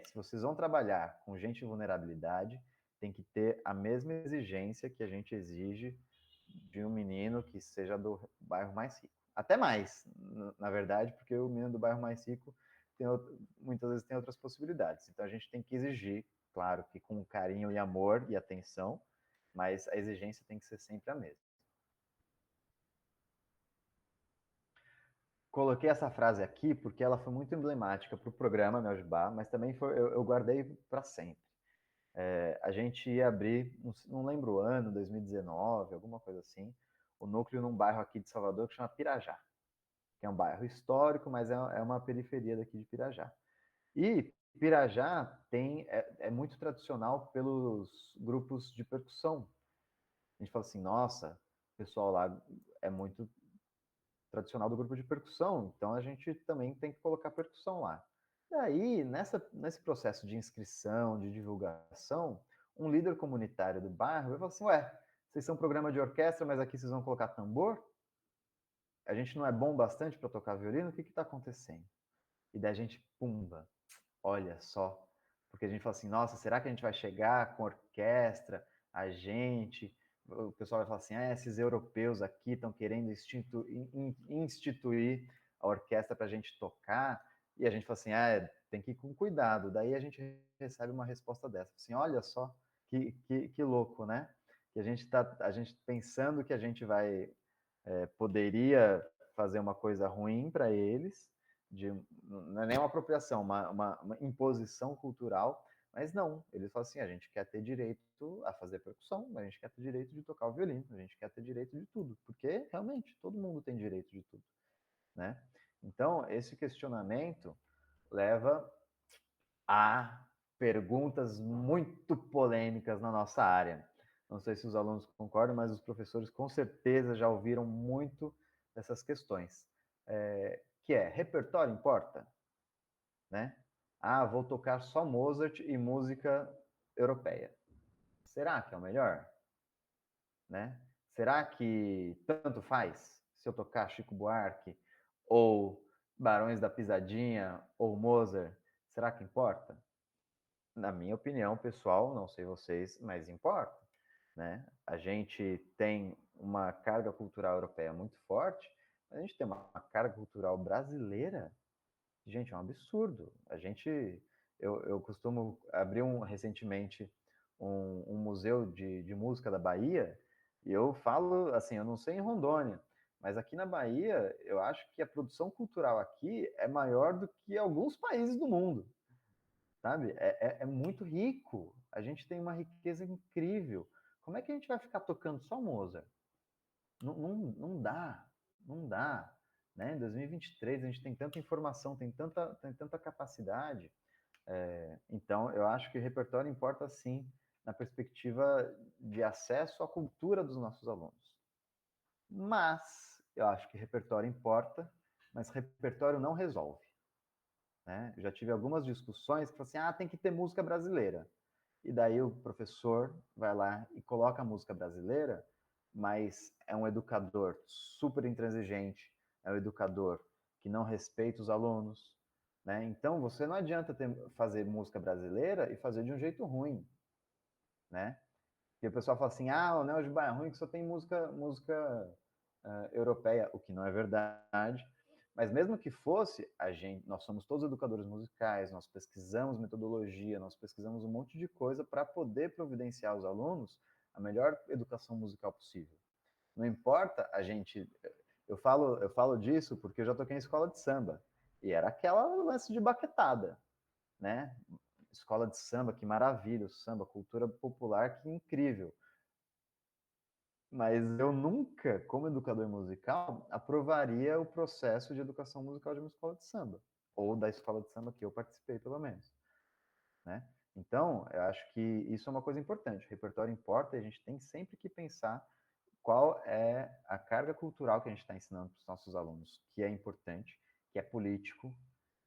Speaker 2: se vocês vão trabalhar com gente em vulnerabilidade, tem que ter a mesma exigência que a gente exige de um menino que seja do bairro mais rico. Até mais, na verdade, porque o menino do bairro mais rico muitas vezes tem outras possibilidades. Então a gente tem que exigir, claro, que com carinho e amor e atenção, mas a exigência tem que ser sempre a mesma. Coloquei essa frase aqui porque ela foi muito emblemática para o programa Neo Jibá, mas também eu guardei para sempre. A gente ia abrir, não lembro o ano, 2019, alguma coisa assim, o núcleo num bairro aqui de Salvador que chama Pirajá, que é um bairro histórico, mas é uma periferia daqui de Pirajá. E Pirajá é muito tradicional pelos grupos de percussão. A gente fala assim, nossa, o pessoal lá é muito tradicional do grupo de percussão, então a gente também tem que colocar percussão lá. E aí, nesse processo de inscrição, de divulgação, um líder comunitário do bairro vai falar assim, vocês são um programa de orquestra, mas aqui vocês vão colocar tambor? A gente não é bom bastante para tocar violino? O que está acontecendo? E daí a gente, pumba, olha só. Porque a gente fala assim, nossa, será que a gente vai chegar com orquestra, o pessoal vai falar assim, esses europeus aqui estão querendo instituir a orquestra para a gente tocar, e a gente fala assim, tem que ir com cuidado. Daí a gente recebe uma resposta dessa, assim, olha só, que louco, né? Que a gente pensando que a gente poderia fazer uma coisa ruim para eles, não é nem uma apropriação, uma imposição cultural, mas não, eles falam assim, a gente quer ter direito a fazer percussão, a gente quer ter direito de tocar o violino, a gente quer ter direito de tudo, porque realmente todo mundo tem direito de tudo, né? Então, esse questionamento leva a perguntas muito polêmicas na nossa área. Não sei se os alunos concordam, mas os professores com certeza já ouviram muito dessas questões. Que repertório importa? né? Ah, vou tocar só Mozart e música europeia. Será que é o melhor? Né? Será que tanto faz se eu tocar Chico Buarque ou Barões da Pisadinha ou Mozart? Será que importa? Na minha opinião, pessoal, não sei vocês, mas importa, né? A gente tem uma carga cultural europeia muito forte, mas a gente tem uma carga cultural brasileira, gente, é um absurdo. Eu costumo abrir recentemente um museu de música da Bahia, e eu falo assim, eu não sei em Rondônia, mas aqui na Bahia, eu acho que a produção cultural aqui é maior do que alguns países do mundo, sabe? É muito rico. A gente tem uma riqueza incrível. Como é que a gente vai ficar tocando só Mozart? Não dá, não dá. Né? Em 2023 a gente tem tanta informação, tem tanta capacidade. Então, eu acho que o repertório importa sim na perspectiva de acesso à cultura dos nossos alunos. Mas eu acho que repertório importa, mas repertório não resolve. Né? Eu já tive algumas discussões que falam assim, tem que ter música brasileira. E daí o professor vai lá e coloca a música brasileira, mas é um educador super intransigente, é um educador que não respeita os alunos. Né? Então, você não adianta fazer música brasileira e fazer de um jeito ruim. Né? E o pessoal fala assim, o Neo Gibá é ruim que só tem música europeia, o que não é verdade. Mas mesmo que fosse, nós somos todos educadores musicais, nós pesquisamos metodologia, nós pesquisamos um monte de coisa para poder providenciar aos alunos a melhor educação musical possível. Não importa eu falo disso porque eu já toquei em escola de samba, e era aquela lance de baquetada, né? Escola de samba, que maravilha, o samba, cultura popular, que incrível. Mas eu nunca, como educador musical, aprovaria o processo de educação musical de uma escola de samba, ou da escola de samba que eu participei, pelo menos. Né? Então, eu acho que isso é uma coisa importante. O repertório importa e a gente tem sempre que pensar qual é a carga cultural que a gente está ensinando para os nossos alunos, que é importante, que é político,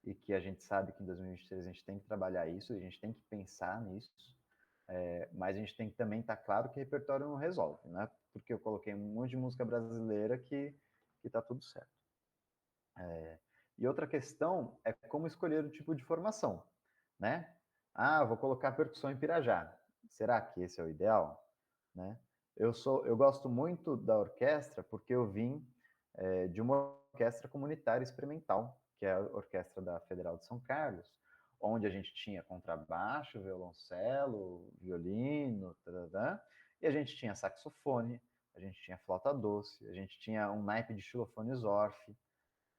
Speaker 2: e que a gente sabe que em 2023 a gente tem que trabalhar isso, a gente tem que pensar nisso, mas a gente tem que também estar claro que repertório não resolve, né? Porque eu coloquei um monte de música brasileira que está tudo certo. E outra questão é como escolher o tipo de formação, né? Vou colocar percussão em Pirajá. Será que esse é o ideal? Né? Eu gosto muito da orquestra porque eu vim de uma orquestra comunitária experimental, que é a Orquestra da Federal de São Carlos, onde a gente tinha contrabaixo, violoncelo, violino, e a gente tinha saxofone, a gente tinha flauta doce, a gente tinha um naipe de xilofone Zorf,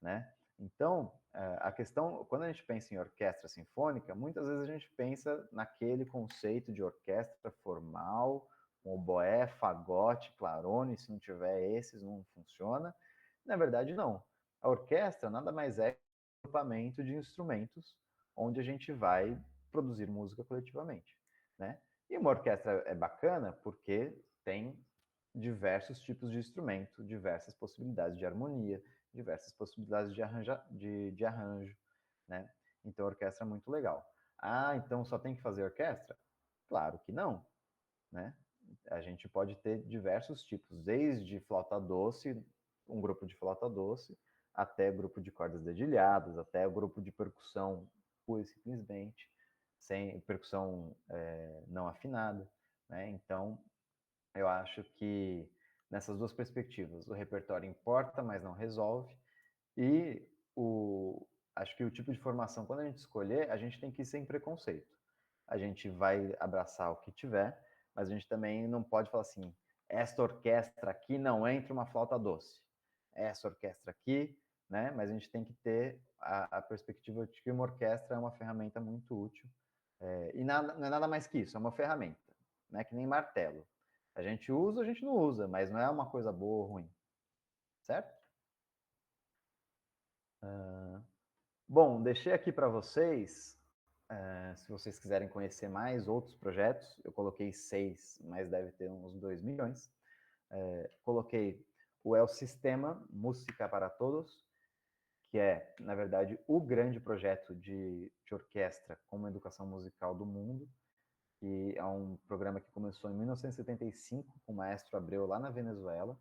Speaker 2: né? Então, a questão, quando a gente pensa em orquestra sinfônica, muitas vezes a gente pensa naquele conceito de orquestra formal, com oboé, fagote, clarone, se não tiver esses, não funciona. Na verdade, não. A orquestra nada mais é que um agrupamento de instrumentos onde a gente vai produzir música coletivamente, né? E uma orquestra é bacana porque tem diversos tipos de instrumento, diversas possibilidades de harmonia, diversas possibilidades de arranjo, né? Então, a orquestra é muito legal. Então só tem que fazer orquestra? Claro que não, né? A gente pode ter diversos tipos, desde flauta doce, um grupo de flauta doce, até grupo de cordas dedilhadas, até o grupo de percussão pura e simplesmente, sem percussão não afinada, né? Então, eu acho que nessas duas perspectivas, o repertório importa, mas não resolve, e acho que o tipo de formação, quando a gente escolher, a gente tem que ir sem preconceito. A gente vai abraçar o que tiver, mas a gente também não pode falar assim, esta orquestra aqui não entra uma flauta doce. Essa orquestra aqui, né? Mas a gente tem que ter a perspectiva de que uma orquestra é uma ferramenta muito útil. E não é nada mais que isso, é uma ferramenta, né? Que nem martelo. A gente usa, a gente não usa, mas não é uma coisa boa ou ruim. Certo? Bom, deixei aqui para vocês, se vocês quiserem conhecer mais outros projetos, eu coloquei 6, mas deve ter uns 2 milhões. Coloquei o El Sistema Música para Todos, que é, na verdade, o grande projeto de orquestra como educação musical do mundo, que é um programa que começou em 1975 com o maestro Abreu lá na Venezuela,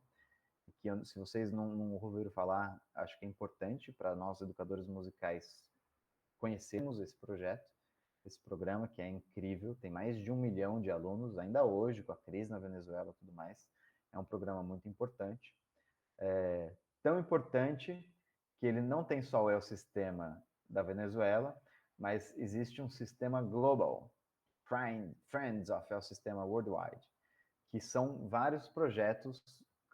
Speaker 2: que se vocês não ouviram falar, acho que é importante para nós educadores musicais conhecermos esse projeto, esse programa que é incrível, tem mais de 1 milhão de alunos, ainda hoje, com a crise na Venezuela e tudo mais, é um programa muito importante. Tão importante que ele não tem só o ecossistema da Venezuela, mas existe um sistema global, Friends of Ecossistema Worldwide, que são vários projetos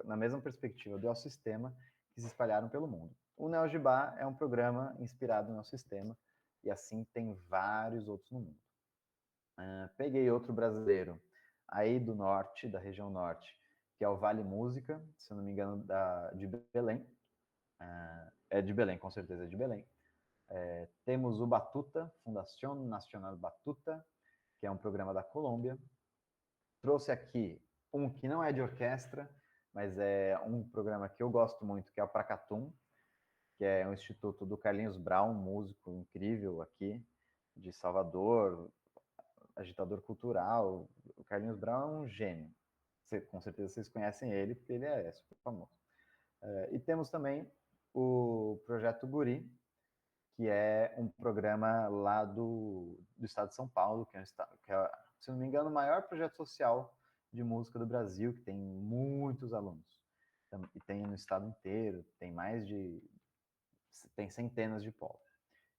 Speaker 2: na mesma perspectiva do ecossistema que se espalharam pelo mundo. O NeoGibá é um programa inspirado no ecossistema e assim tem vários outros no mundo. Peguei outro brasileiro aí do norte, da região norte, que é o Vale Música, se eu não me engano, de Belém. É de Belém, com certeza é de Belém. Temos o Batuta, Fundación Nacional Batuta, que é um programa da Colômbia. Trouxe aqui um que não é de orquestra, mas é um programa que eu gosto muito, que é o Pracatum, que é um instituto do Carlinhos Brown, músico incrível aqui, de Salvador, agitador cultural. O Carlinhos Brown é um gênio. Com certeza vocês conhecem ele, porque ele é super famoso. E temos também o Projeto Guri, que é um programa lá do estado de São Paulo, que é, se não me engano, o maior projeto social de música do Brasil, que tem muitos alunos. E tem no estado inteiro, tem centenas de polos.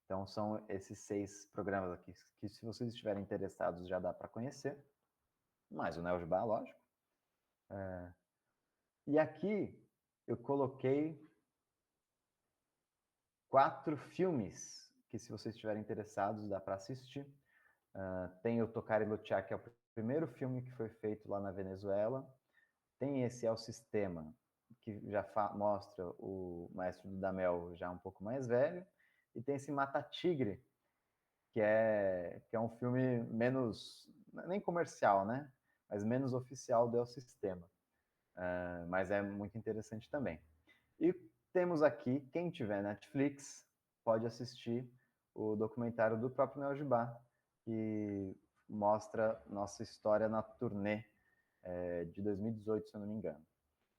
Speaker 2: Então, são esses 6 programas aqui, que se vocês estiverem interessados, já dá para conhecer. Mais o NeoGibá, lógico. E aqui eu coloquei 4 filmes que, se vocês estiverem interessados, dá para assistir. Tem o Tocar e Lutear, que é o primeiro filme que foi feito lá na Venezuela. Tem esse El Sistema, que já mostra o maestro Dudamel já um pouco mais velho. E tem esse Mata Tigre, que é um filme menos, nem comercial, né? Mas menos oficial do El Sistema. Mas é muito interessante também. E temos aqui, quem tiver Netflix, pode assistir o documentário do próprio NeoGibá, que mostra nossa história na turnê de 2018, se eu não me engano.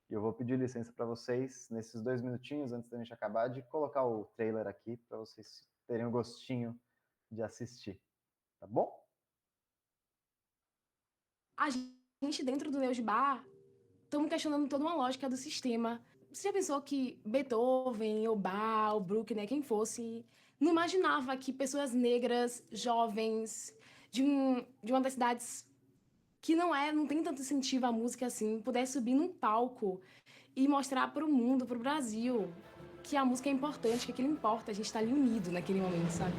Speaker 2: E eu vou pedir licença para vocês, nesses 2 minutinhos, antes da gente acabar, de colocar o trailer aqui, para vocês terem um gostinho de assistir. Tá bom?
Speaker 14: A gente, dentro do NeoGibá, estamos questionando toda uma lógica do sistema. Você já pensou que Beethoven, ou Bach, ou Bruckner, quem fosse, não imaginava que pessoas negras, jovens, de uma das cidades que não tem tanto incentivo à música assim, pudesse subir num palco e mostrar para o mundo, para o Brasil, que a música é importante, que aquilo importa, a gente está ali unido naquele momento, sabe?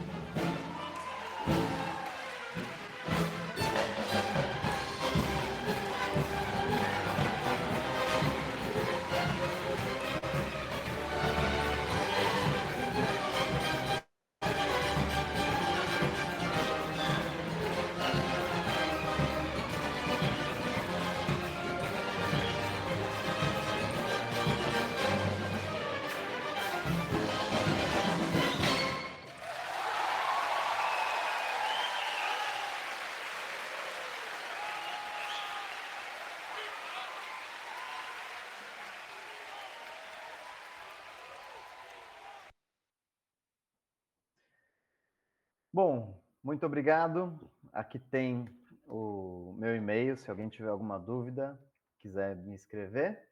Speaker 2: Bom, muito obrigado. Aqui tem o meu e-mail, se alguém tiver alguma dúvida, quiser me escrever.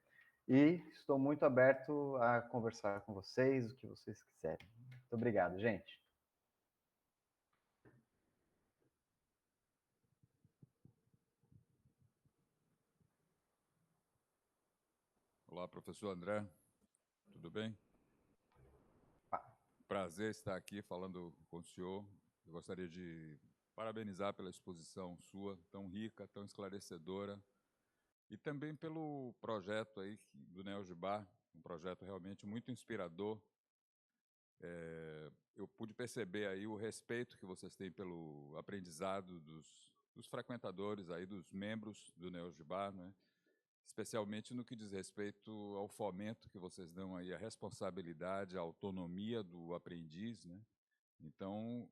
Speaker 2: E estou muito aberto a conversar com vocês, o que vocês quiserem. Muito obrigado, gente.
Speaker 15: Olá, professor André. Tudo bem? Prazer estar aqui falando com o senhor. Eu gostaria de parabenizar pela exposição sua, tão rica, tão esclarecedora, e também pelo projeto aí do NeoGibá, um projeto realmente muito inspirador. Eu pude perceber aí o respeito que vocês têm pelo aprendizado dos frequentadores aí, dos membros do NeoGibá, né? especialmente no que diz respeito ao fomento que vocês dão aí, a responsabilidade, a autonomia do aprendiz, né? Então,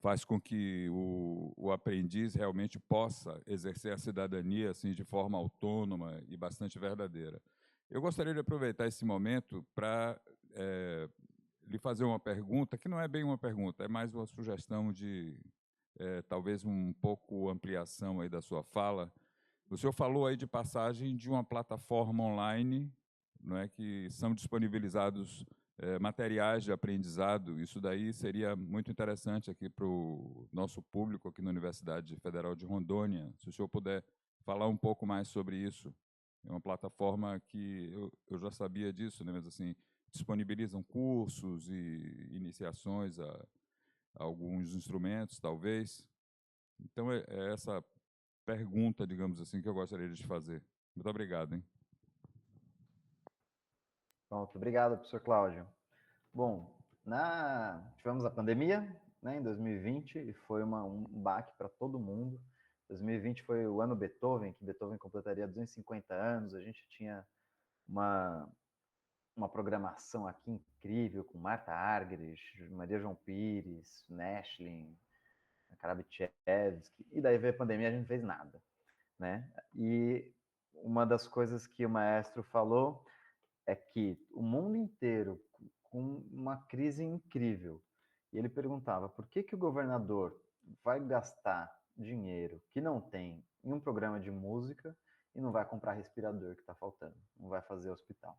Speaker 15: faz com que o aprendiz realmente possa exercer a cidadania assim, de forma autônoma e bastante verdadeira. Eu gostaria de aproveitar esse momento para lhe fazer uma pergunta, que não é bem uma pergunta, é mais uma sugestão de, talvez, um pouco ampliação aí da sua fala. O senhor falou aí de passagem de uma plataforma online, não é, que são disponibilizados materiais de aprendizado. Isso daí seria muito interessante aqui para o nosso público aqui na Universidade Federal de Rondônia. Se o senhor puder falar um pouco mais sobre isso. É uma plataforma que eu já sabia disso, né, mas assim, disponibilizam cursos e iniciações a alguns instrumentos, talvez. Então, é essa pergunta, digamos assim, que eu gostaria de te fazer. Muito obrigado, hein?
Speaker 2: Pronto, obrigado, professor Cláudio. Bom, tivemos a pandemia, né, em 2020, e foi um baque para todo mundo. 2020 foi o ano Beethoven, que Beethoven completaria 250 anos. A gente tinha uma programação aqui incrível, com Marta Argerich, Maria João Pires, Neschlin, Karabichevsky, e daí veio a pandemia e a gente não fez nada, né? E uma das coisas que o maestro falou é que o mundo inteiro com uma crise incrível, e ele perguntava por que o governador vai gastar dinheiro que não tem em um programa de música e não vai comprar respirador que está faltando, não vai fazer hospital,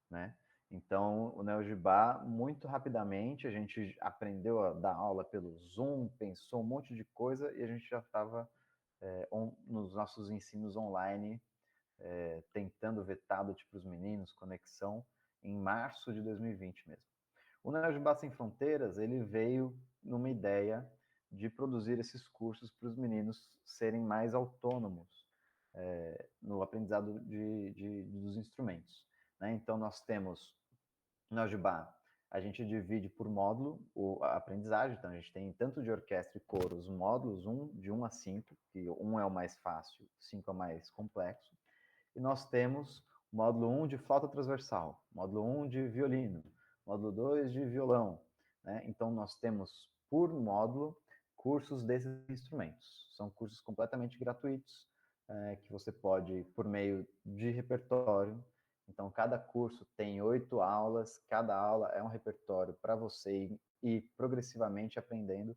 Speaker 2: né? Então, o NeoGibá, muito rapidamente, a gente aprendeu a dar aula pelo Zoom, pensou um monte de coisa e a gente já estava nos nossos ensinos online, tentando ver tablet para os meninos, conexão, em março de 2020 mesmo. O NeoGibá Sem Fronteiras, ele veio numa ideia de produzir esses cursos para os meninos serem mais autônomos no aprendizado dos instrumentos, né? Então, nós temos no NeoGibá, a gente divide por módulo a aprendizagem. Então, a gente tem tanto de orquestra e coro os módulos de 1 a 5, que 1 é o mais fácil, 5 é o mais complexo. E nós temos o módulo 1 de flauta transversal, módulo 1 de violino, módulo 2 de violão, né? Então, nós temos, por módulo, cursos desses instrumentos. São cursos completamente gratuitos, que você pode, por meio de repertório. Então, cada curso tem 8 aulas, cada aula é um repertório para você ir progressivamente aprendendo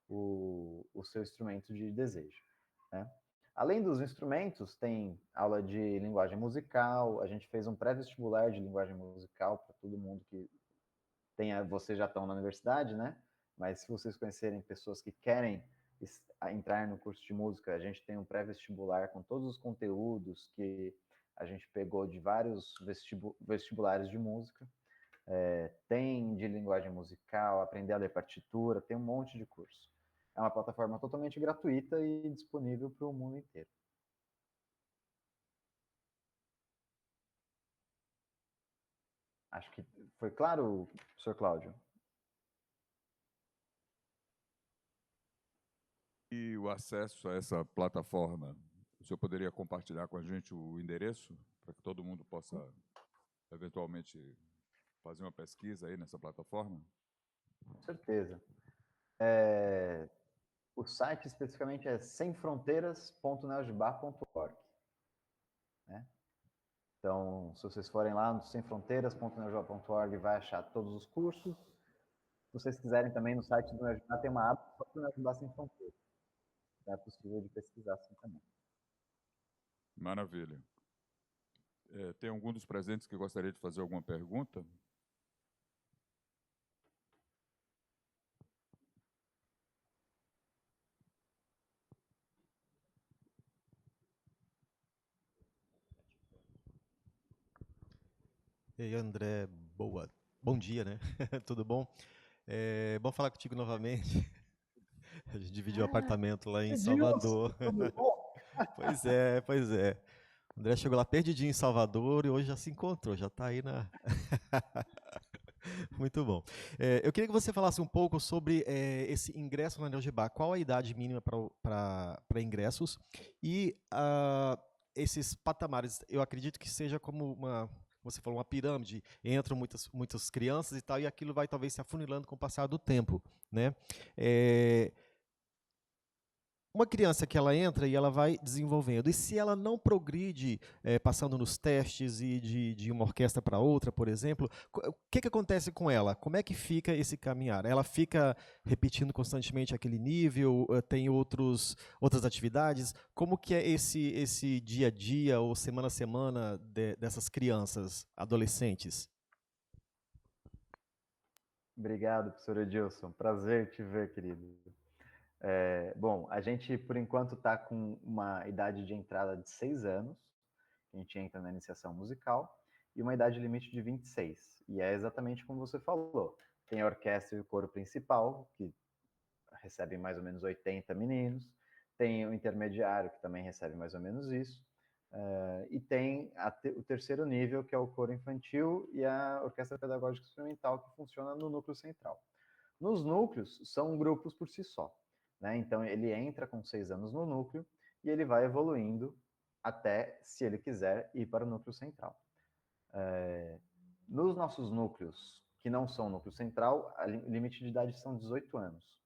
Speaker 2: o seu instrumento de desejo, né? Além dos instrumentos, tem aula de linguagem musical. A gente fez um pré-vestibular de linguagem musical para todo mundo que vocês já estão na universidade, né? Mas se vocês conhecerem pessoas que querem entrar no curso de música, a gente tem um pré-vestibular com todos os conteúdos que a gente pegou de vários vestibulares de música. Tem de linguagem musical, aprender a ler partitura, tem um monte de curso. É uma plataforma totalmente gratuita e disponível para o mundo inteiro. Acho que foi claro, professor Cláudio?
Speaker 15: E o acesso a essa plataforma, o senhor poderia compartilhar com a gente o endereço, para que todo mundo possa, eventualmente, fazer uma pesquisa aí nessa plataforma?
Speaker 2: Com certeza. O site especificamente é semfronteiras.neogibá.org, né? Então, se vocês forem lá no semfronteiras.neogibá.org, vai achar todos os cursos. Se vocês quiserem também, no site do NeoGibá tem uma aba só para o NeoGibá Sem Fronteiras. É possível de pesquisar assim também.
Speaker 15: Maravilha. Tem algum dos presentes que gostaria de fazer alguma pergunta?
Speaker 16: Ei, André, bom dia, né? Tudo bom? Bom falar contigo novamente. A gente dividiu o apartamento lá em Salvador. Pois é. O André chegou lá perdidinho em Salvador e hoje já se encontrou, já está aí na... Muito bom. Eu queria que você falasse um pouco sobre esse ingresso na NeoGibá. Qual a idade mínima para ingressos? E esses patamares, eu acredito que seja como você falou, uma pirâmide, entram muitas crianças e tal, e aquilo vai talvez se afunilando com o passar do tempo, né? Uma criança que ela entra e ela vai desenvolvendo, e se ela não progride passando nos testes e de uma orquestra para outra, por exemplo, o que acontece com ela? Como é que fica esse caminhar? Ela fica repetindo constantemente aquele nível, tem outras atividades? Como que é esse dia a dia ou semana a semana dessas crianças, adolescentes?
Speaker 2: Obrigado, professor Edilson. Prazer te ver, querido. Bom, a gente, por enquanto, está com uma idade de entrada de 6 anos, a gente entra na iniciação musical, e uma idade limite de 26. E é exatamente como você falou. Tem a orquestra e o coro principal, que recebem mais ou menos 80 meninos, tem o intermediário, que também recebe mais ou menos isso, e tem o terceiro nível, que é o coro infantil, e a orquestra pedagógica experimental, que funciona no núcleo central. Nos núcleos, são grupos por si só. Né? Então, ele entra com 6 anos no núcleo e ele vai evoluindo até, se ele quiser, ir para o núcleo central. Nos nossos núcleos, que não são núcleo central, o limite de idade são 18 anos.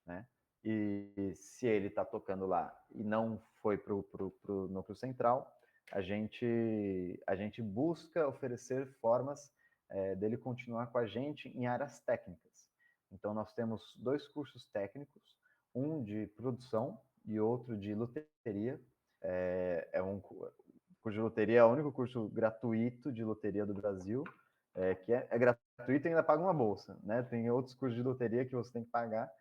Speaker 2: Né? E se ele está tocando lá e não foi para o núcleo central, a gente busca oferecer formas dele continuar com a gente em áreas técnicas. Então, nós temos 2 cursos técnicos, um de produção e outro de luteria. O curso de luteria é o único curso gratuito de luteria do Brasil, que é gratuito e ainda paga uma bolsa. Né? Tem outros cursos de luteria que você tem que pagar.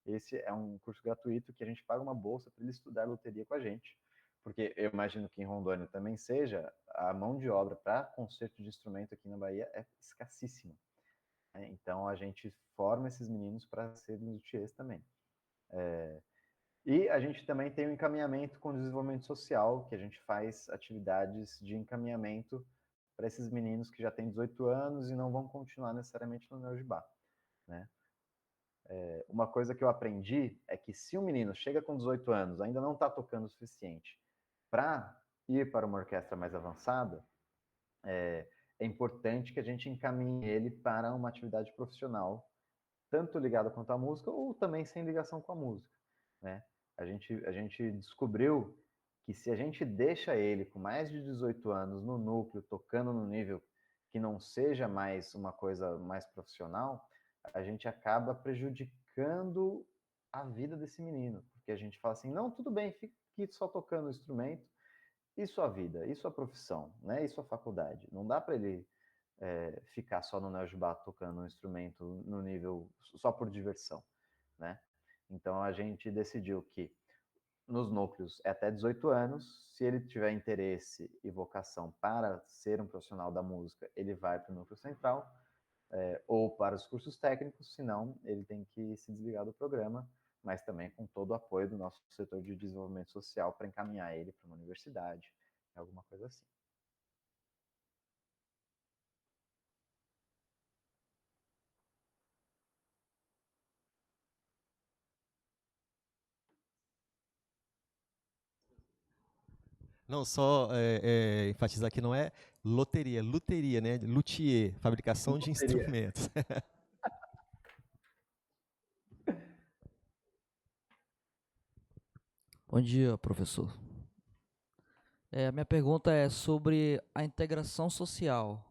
Speaker 2: Esse é um curso gratuito que a gente paga uma bolsa para ele estudar luteria com a gente. Porque eu imagino que em Rondônia também seja, a mão de obra para conserto de instrumento aqui na Bahia é escassíssima. Então, a gente forma esses meninos para serem luthiers também. E a gente também tem o encaminhamento com o desenvolvimento social, que a gente faz atividades de encaminhamento para esses meninos que já têm 18 anos e não vão continuar necessariamente no Neogibá. Né? Uma coisa que eu aprendi é que se um menino chega com 18 anos, ainda não está tocando o suficiente para ir para uma orquestra mais avançada, é importante que a gente encaminhe ele para uma atividade profissional, tanto ligada quanto à música, ou também sem ligação com a música. Né? A gente descobriu que se a gente deixa ele com mais de 18 anos no núcleo, tocando no nível que não seja mais uma coisa mais profissional, a gente acaba prejudicando a vida desse menino. Porque a gente fala assim, não, tudo bem, fique só tocando o instrumento, e sua vida, e sua profissão, né? E sua faculdade. Não dá para ele ficar só no Neogibá tocando um instrumento no nível só por diversão, né? Então a gente decidiu que nos núcleos é até 18 anos, se ele tiver interesse e vocação para ser um profissional da música, ele vai para o núcleo central, ou para os cursos técnicos, senão ele tem que se desligar do programa, mas também com todo o apoio do nosso setor de desenvolvimento social para encaminhar ele para uma universidade, alguma coisa assim.
Speaker 16: Não, só enfatizar que não é loteria, luteria, né? Luthier, fabricação de instrumentos.
Speaker 17: Bom dia, professor. A minha pergunta é sobre a integração social.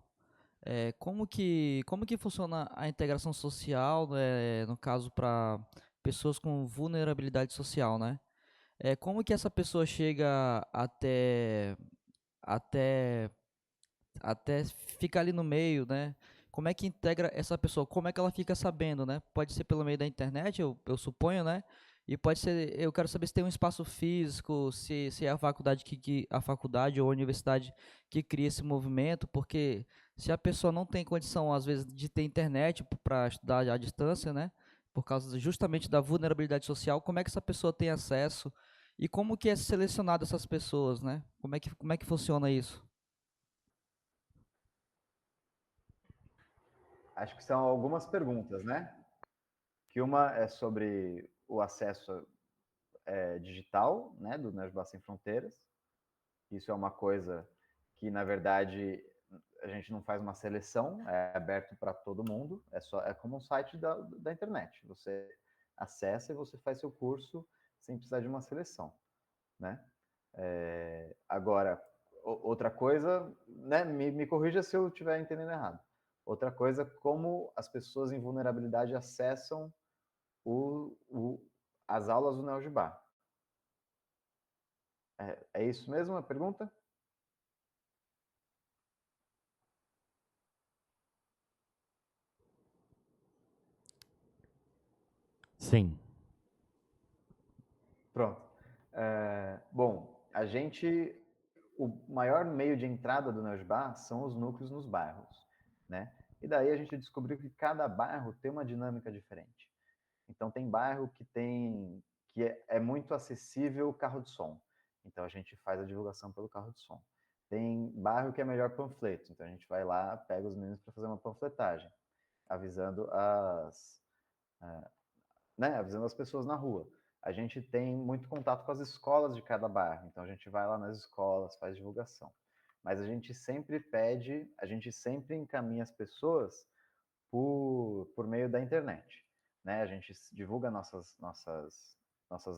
Speaker 17: Como que funciona a integração social, no caso para pessoas com vulnerabilidade social, né? Como que essa pessoa chega até ficar ali no meio, né? Como é que integra essa pessoa? Como é que ela fica sabendo, né? Pode ser pelo meio da internet, eu suponho, né? E pode ser, eu quero saber se tem um espaço físico, se é a faculdade a faculdade ou a universidade que cria esse movimento, porque se a pessoa não tem condição, às vezes, de ter internet para estudar à distância, né? Por causa justamente da vulnerabilidade social, como é que essa pessoa tem acesso e como que é selecionado essas pessoas, né? Como é que funciona isso?
Speaker 2: Acho que são algumas perguntas, né? Que uma é sobre o acesso digital, né, do Neogibá Sem Fronteiras, Isso é uma coisa que, na verdade, a gente não faz uma seleção, é aberto para todo mundo, é como um site da internet. Você acessa e você faz seu curso sem precisar de uma seleção, né? Agora, outra coisa, né, me corrija se eu estiver entendendo errado. Outra coisa, como as pessoas em vulnerabilidade acessam as aulas do NeoGibá. É isso mesmo a pergunta?
Speaker 1: Sim.
Speaker 2: Pronto. Bom, o maior meio de entrada do NeoGibá são os núcleos nos bairros, né? E daí a gente descobriu que cada bairro tem uma dinâmica diferente. Então tem bairro que é muito acessível o carro de som. Então a gente faz a divulgação pelo carro de som. Tem bairro que é melhor panfleto. Então a gente vai lá, pega os meninos para fazer uma panfletagem, avisando avisando as pessoas na rua. A gente tem muito contato com as escolas de cada bairro. Então a gente vai lá nas escolas, faz divulgação. Mas a gente sempre encaminha as pessoas por meio da internet, né? A gente divulga nossas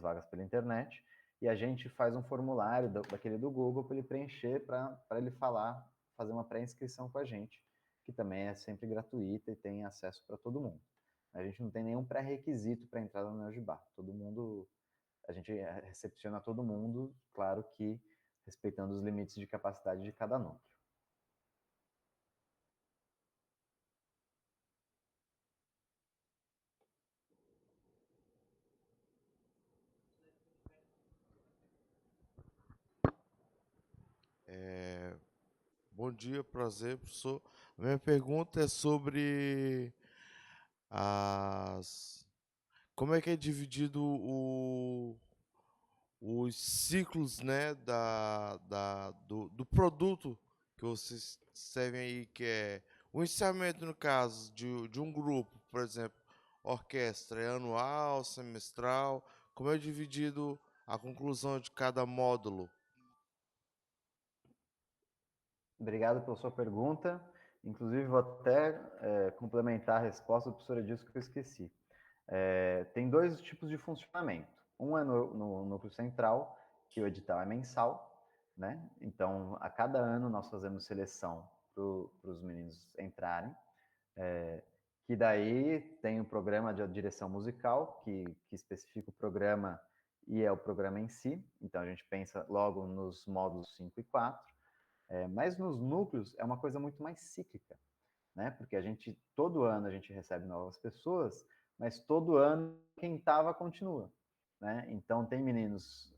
Speaker 2: vagas pela internet e a gente faz um formulário daquele do Google para ele preencher, para ele fazer uma pré-inscrição com a gente, que também é sempre gratuita e tem acesso para todo mundo. A gente não tem nenhum pré-requisito para entrar no NeoGibá. A gente recepciona todo mundo, claro que respeitando os limites de capacidade de cada núcleo.
Speaker 18: Bom dia, prazer, professor. Minha pergunta é sobre como é que é dividido os ciclos, né, do produto que vocês servem aí, que é o encerramento, no caso, de um grupo, por exemplo, orquestra, é anual, semestral, como é dividido a conclusão de cada módulo?
Speaker 2: Obrigado pela sua pergunta. Inclusive, vou até complementar a resposta do professor Edilson, que eu esqueci. Tem dois tipos de funcionamento. Um é no núcleo central, que o edital é mensal, né? Então, a cada ano nós fazemos seleção para os meninos entrarem, que daí tem o programa de direção musical, que especifica o programa e é o programa em si. Então, a gente pensa logo nos módulos 5 e 4. Mas nos núcleos é uma coisa muito mais cíclica, né? Porque todo ano a gente recebe novas pessoas, mas todo ano quem estava continua, né? Então tem meninos,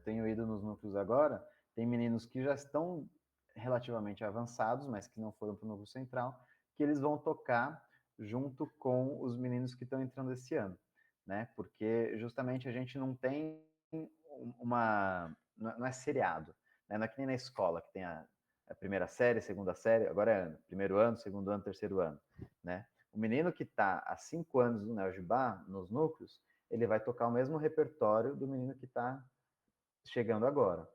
Speaker 2: tenho ido nos núcleos agora, tem meninos que já estão relativamente avançados, mas que não foram para o núcleo central, que eles vão tocar junto com os meninos que estão entrando esse ano, né? Porque justamente a gente não tem não é seriado, né? Não é que nem na escola, que tem a primeira série, segunda série, agora é ano. Primeiro ano, segundo ano, terceiro ano, né? O menino que está há 5 anos no NeoGibá, nos núcleos, ele vai tocar o mesmo repertório do menino que está chegando agora.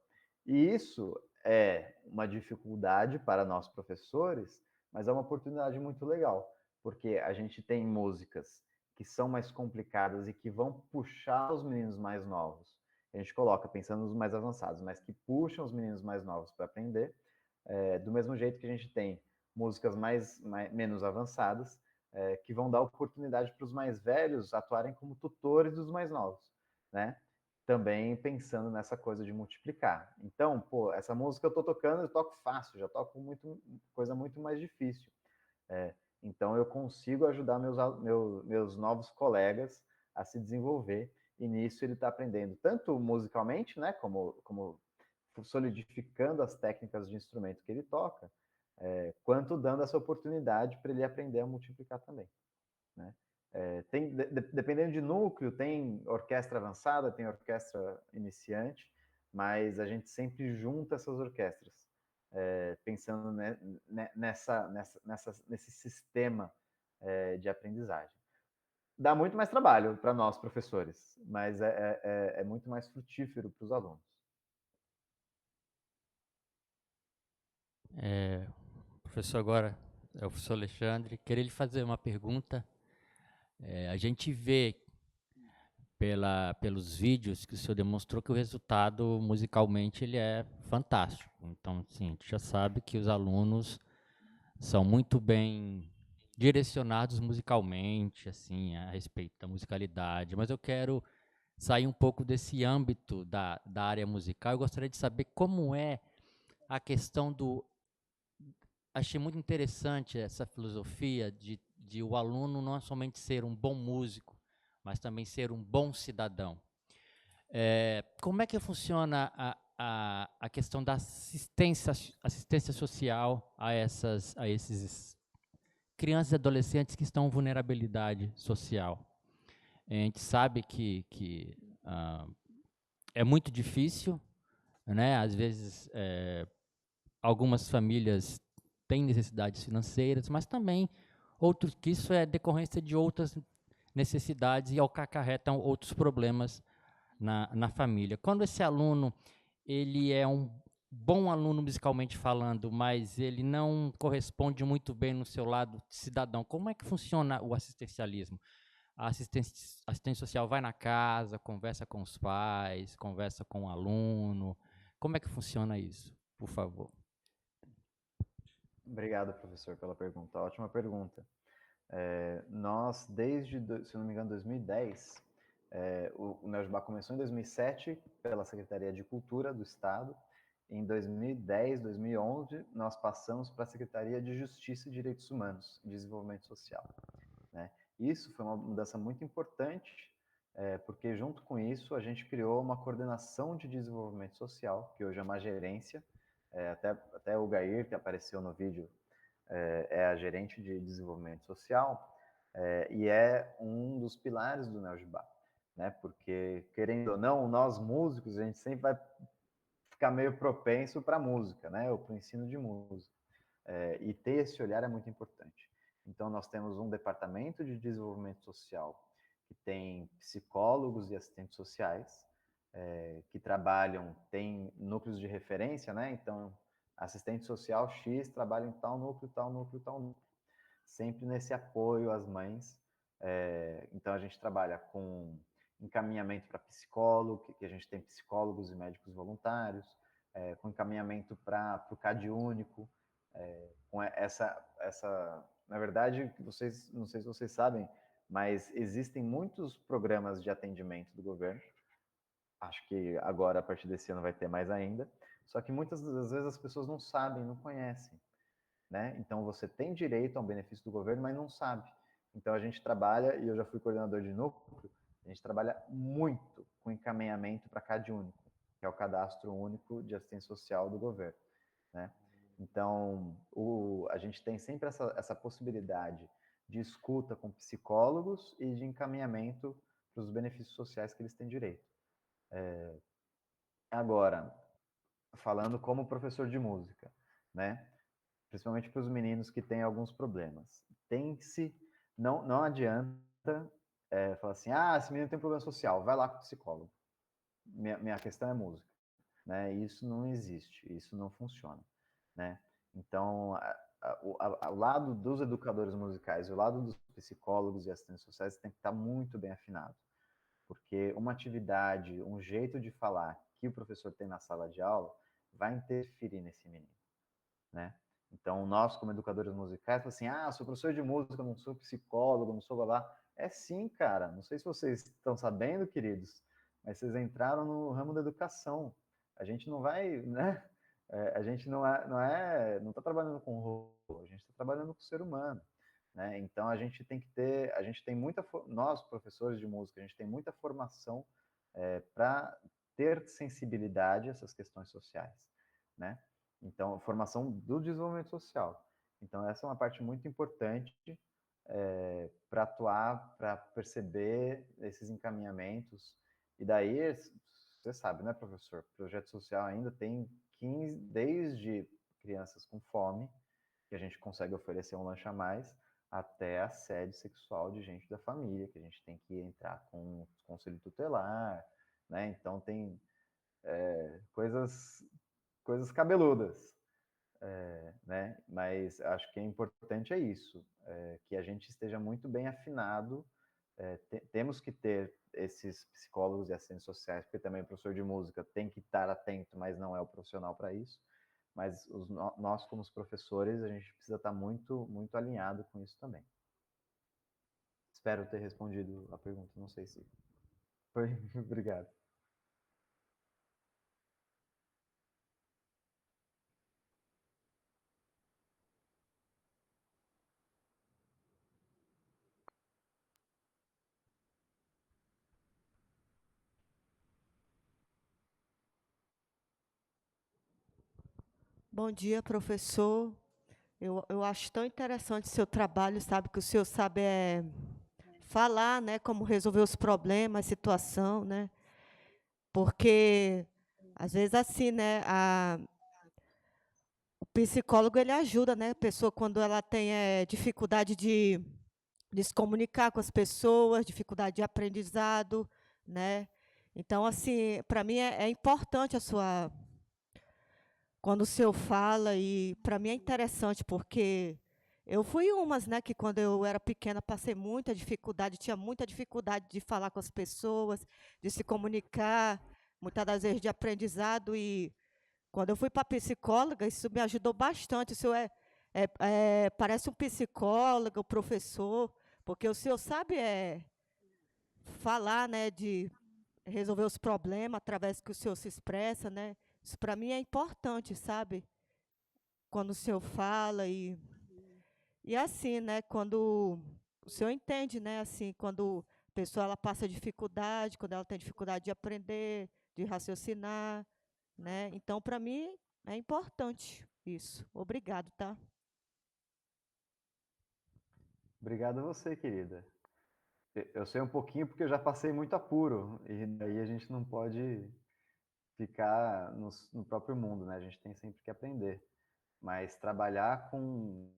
Speaker 2: E isso é uma dificuldade para nós professores, mas é uma oportunidade muito legal, porque a gente tem músicas que são mais complicadas e que vão puxar os meninos mais novos. A gente coloca pensando nos mais avançados, mas que puxam os meninos mais novos para aprender, do mesmo jeito que a gente tem músicas menos avançadas, que vão dar oportunidade para os mais velhos atuarem como tutores dos mais novos, né? Também pensando nessa coisa de multiplicar. Então, essa música eu toco fácil, já toco coisa muito mais difícil. Então, eu consigo ajudar meus novos colegas a se desenvolver, e nisso ele está aprendendo tanto musicalmente, né, como solidificando as técnicas de instrumento que ele toca, quanto dando essa oportunidade para ele aprender a multiplicar também, né? Dependendo de núcleo, tem orquestra avançada, tem orquestra iniciante, mas a gente sempre junta essas orquestras, pensando nesse sistema de aprendizagem. Dá muito mais trabalho para nós, professores, mas é muito mais frutífero para os alunos.
Speaker 1: Professor, agora é o professor Alexandre. Queria lhe fazer uma pergunta. A gente vê pelos vídeos que o senhor demonstrou que o resultado musicalmente ele é fantástico. Então, sim, a gente já sabe que os alunos são muito bem direcionados musicalmente, assim, a respeito da musicalidade. Mas eu quero sair um pouco desse âmbito da área musical. Eu gostaria de saber como é a questão do... Achei muito interessante essa filosofia de o aluno não somente ser um bom músico, mas também ser um bom cidadão. Como é que funciona a questão da assistência social a esses crianças e adolescentes que estão em vulnerabilidade social? A gente sabe que é muito difícil, né? Às vezes, algumas famílias têm necessidades financeiras, mas também outros que isso é decorrência de outras necessidades e acarretam outros problemas na família. Quando esse aluno ele é um bom aluno musicalmente falando, mas ele não corresponde muito bem no seu lado cidadão, como é que funciona o assistencialismo? A assistente social vai na casa, conversa com os pais, conversa com o aluno. Como é que funciona isso, por favor?
Speaker 2: Obrigado, professor, pela pergunta. Ótima pergunta. Nós, desde, se não me engano, 2010, o NEOJBA começou em 2007 pela Secretaria de Cultura do Estado. Em 2010, 2011, nós passamos para a Secretaria de Justiça e Direitos Humanos e Desenvolvimento Social, né? Isso foi uma mudança muito importante, porque junto com isso a gente criou uma coordenação de desenvolvimento social, que hoje é uma gerência, até o Gair, que apareceu no vídeo, é a gerente de desenvolvimento social, e é um dos pilares do NEOJBA, né? Porque, querendo ou não, nós músicos, a gente sempre vai ficar meio propenso para a música, né? Ou para o ensino de música. E ter esse olhar é muito importante. Então, nós temos um departamento de desenvolvimento social que tem psicólogos e assistentes sociais que trabalham, tem núcleos de referência, né? Então, assistente social X trabalha em tal núcleo, tal núcleo, tal núcleo. Sempre nesse apoio às mães. Então, a gente trabalha com encaminhamento para psicólogo, que a gente tem psicólogos e médicos voluntários, com encaminhamento para o CAD único, com na verdade, não sei se vocês sabem, mas existem muitos programas de atendimento do governo. Acho que agora, a partir desse ano, vai ter mais ainda. Só que muitas das vezes as pessoas não sabem, não conhecem, né? Então, você tem direito a um benefício do governo, mas não sabe. Então, a gente trabalha, e eu já fui coordenador de núcleo, a gente trabalha muito com encaminhamento para CAD único, que é o Cadastro Único de Assistência Social do governo, né? Então, a gente tem sempre essa possibilidade de escuta com psicólogos e de encaminhamento para os benefícios sociais que eles têm direito. Agora, falando como professor de música, né? Principalmente para os meninos que têm alguns problemas. Não adianta falar assim, esse menino tem problema social, vai lá com o psicólogo. Minha questão é música, né? Isso não existe, isso não funciona, né? Então, o lado dos educadores musicais e o lado dos psicólogos e assistentes sociais tem que estar muito bem afinado, porque uma atividade, um jeito de falar que o professor tem na sala de aula vai interferir nesse menino, né? Então, nós, como educadores musicais, assim, eu sou professor de música, não sou psicólogo, não sou blá. É sim, cara. Não sei se vocês estão sabendo, queridos, mas vocês entraram no ramo da educação. A gente não vai, né? A gente não está trabalhando com robô, a gente está trabalhando com o ser humano, né? Então, a gente tem nós, professores de música, a gente tem muita formação para ter sensibilidade a essas questões sociais, né? Então, formação do desenvolvimento social. Então, essa é uma parte muito importante para atuar, para perceber esses encaminhamentos. E daí, você sabe, né, professor? Projeto social ainda tem 15, desde crianças com fome, que a gente consegue oferecer um lanche a mais, até assédio sexual de gente da família, que a gente tem que entrar com conselho tutelar, né? Então, tem coisas cabeludas. né? Mas acho que é importante é isso, que a gente esteja muito bem afinado. Temos que ter esses psicólogos e assistentes sociais, porque também o professor de música tem que estar atento, mas não é o profissional para isso. Mas nós, como os professores, a gente precisa estar muito, muito alinhado com isso também. Espero ter respondido a pergunta, não sei se foi. Obrigado.
Speaker 19: Bom dia, professor. Eu acho tão interessante o seu trabalho, sabe, que o senhor sabe falar, né, como resolver os problemas, a situação, né? Porque, às vezes, assim, né, o psicólogo, ele ajuda, né, a pessoa quando ela tem dificuldade de se comunicar com as pessoas, dificuldade de aprendizado, né? Então, assim, para mim é importante quando o senhor fala, e para mim é interessante, porque eu fui umas, né, que quando eu era pequena passei muita dificuldade, tinha muita dificuldade de falar com as pessoas, de se comunicar, muitas das vezes de aprendizado, e quando eu fui para psicóloga, isso me ajudou bastante. O senhor parece um psicólogo, um professor, porque o senhor sabe falar, né, de resolver os problemas através que o senhor se expressa, né? Isso para mim é importante, sabe? Quando o senhor fala e assim, né, quando o senhor entende, né, assim, quando a pessoa ela passa dificuldade, quando ela tem dificuldade de aprender, de raciocinar, né? Então, para mim é importante isso. Obrigado, tá?
Speaker 2: Obrigado a você, querida. Eu sei um pouquinho porque eu já passei muito apuro, e daí a gente não pode ficar no próprio mundo, né? A gente tem sempre que aprender. Mas trabalhar com...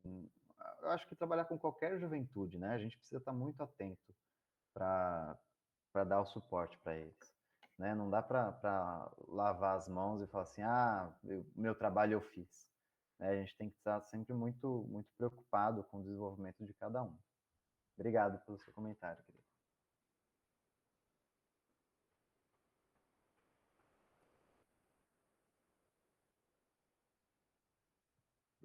Speaker 2: Eu acho que trabalhar com qualquer juventude, né? A gente precisa estar muito atento para dar o suporte para eles. Né? Não dá para lavar as mãos e falar assim, meu trabalho eu fiz. Né? A gente tem que estar sempre muito, muito preocupado com o desenvolvimento de cada um. Obrigado pelo seu comentário, querido.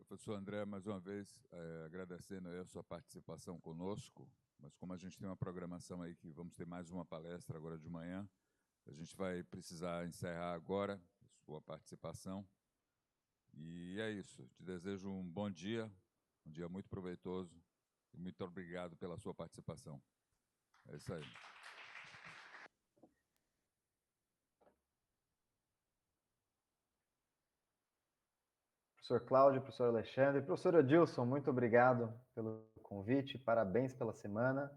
Speaker 15: Professor André, mais uma vez, agradecendo a sua participação conosco, mas como a gente tem uma programação aí que vamos ter mais uma palestra agora de manhã, a gente vai precisar encerrar agora a sua participação. E é isso. Te desejo um bom dia muito proveitoso, e muito obrigado pela sua participação. É isso aí.
Speaker 2: Professor Cláudio, professor Alexandre, professor Adilson, muito obrigado pelo convite, parabéns pela semana,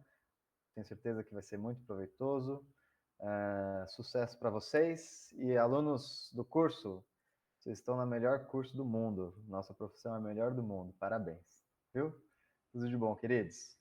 Speaker 2: tenho certeza que vai ser muito proveitoso, sucesso para vocês, e alunos do curso, vocês estão no melhor curso do mundo, nossa profissão é a melhor do mundo, parabéns, viu? Tudo de bom, queridos.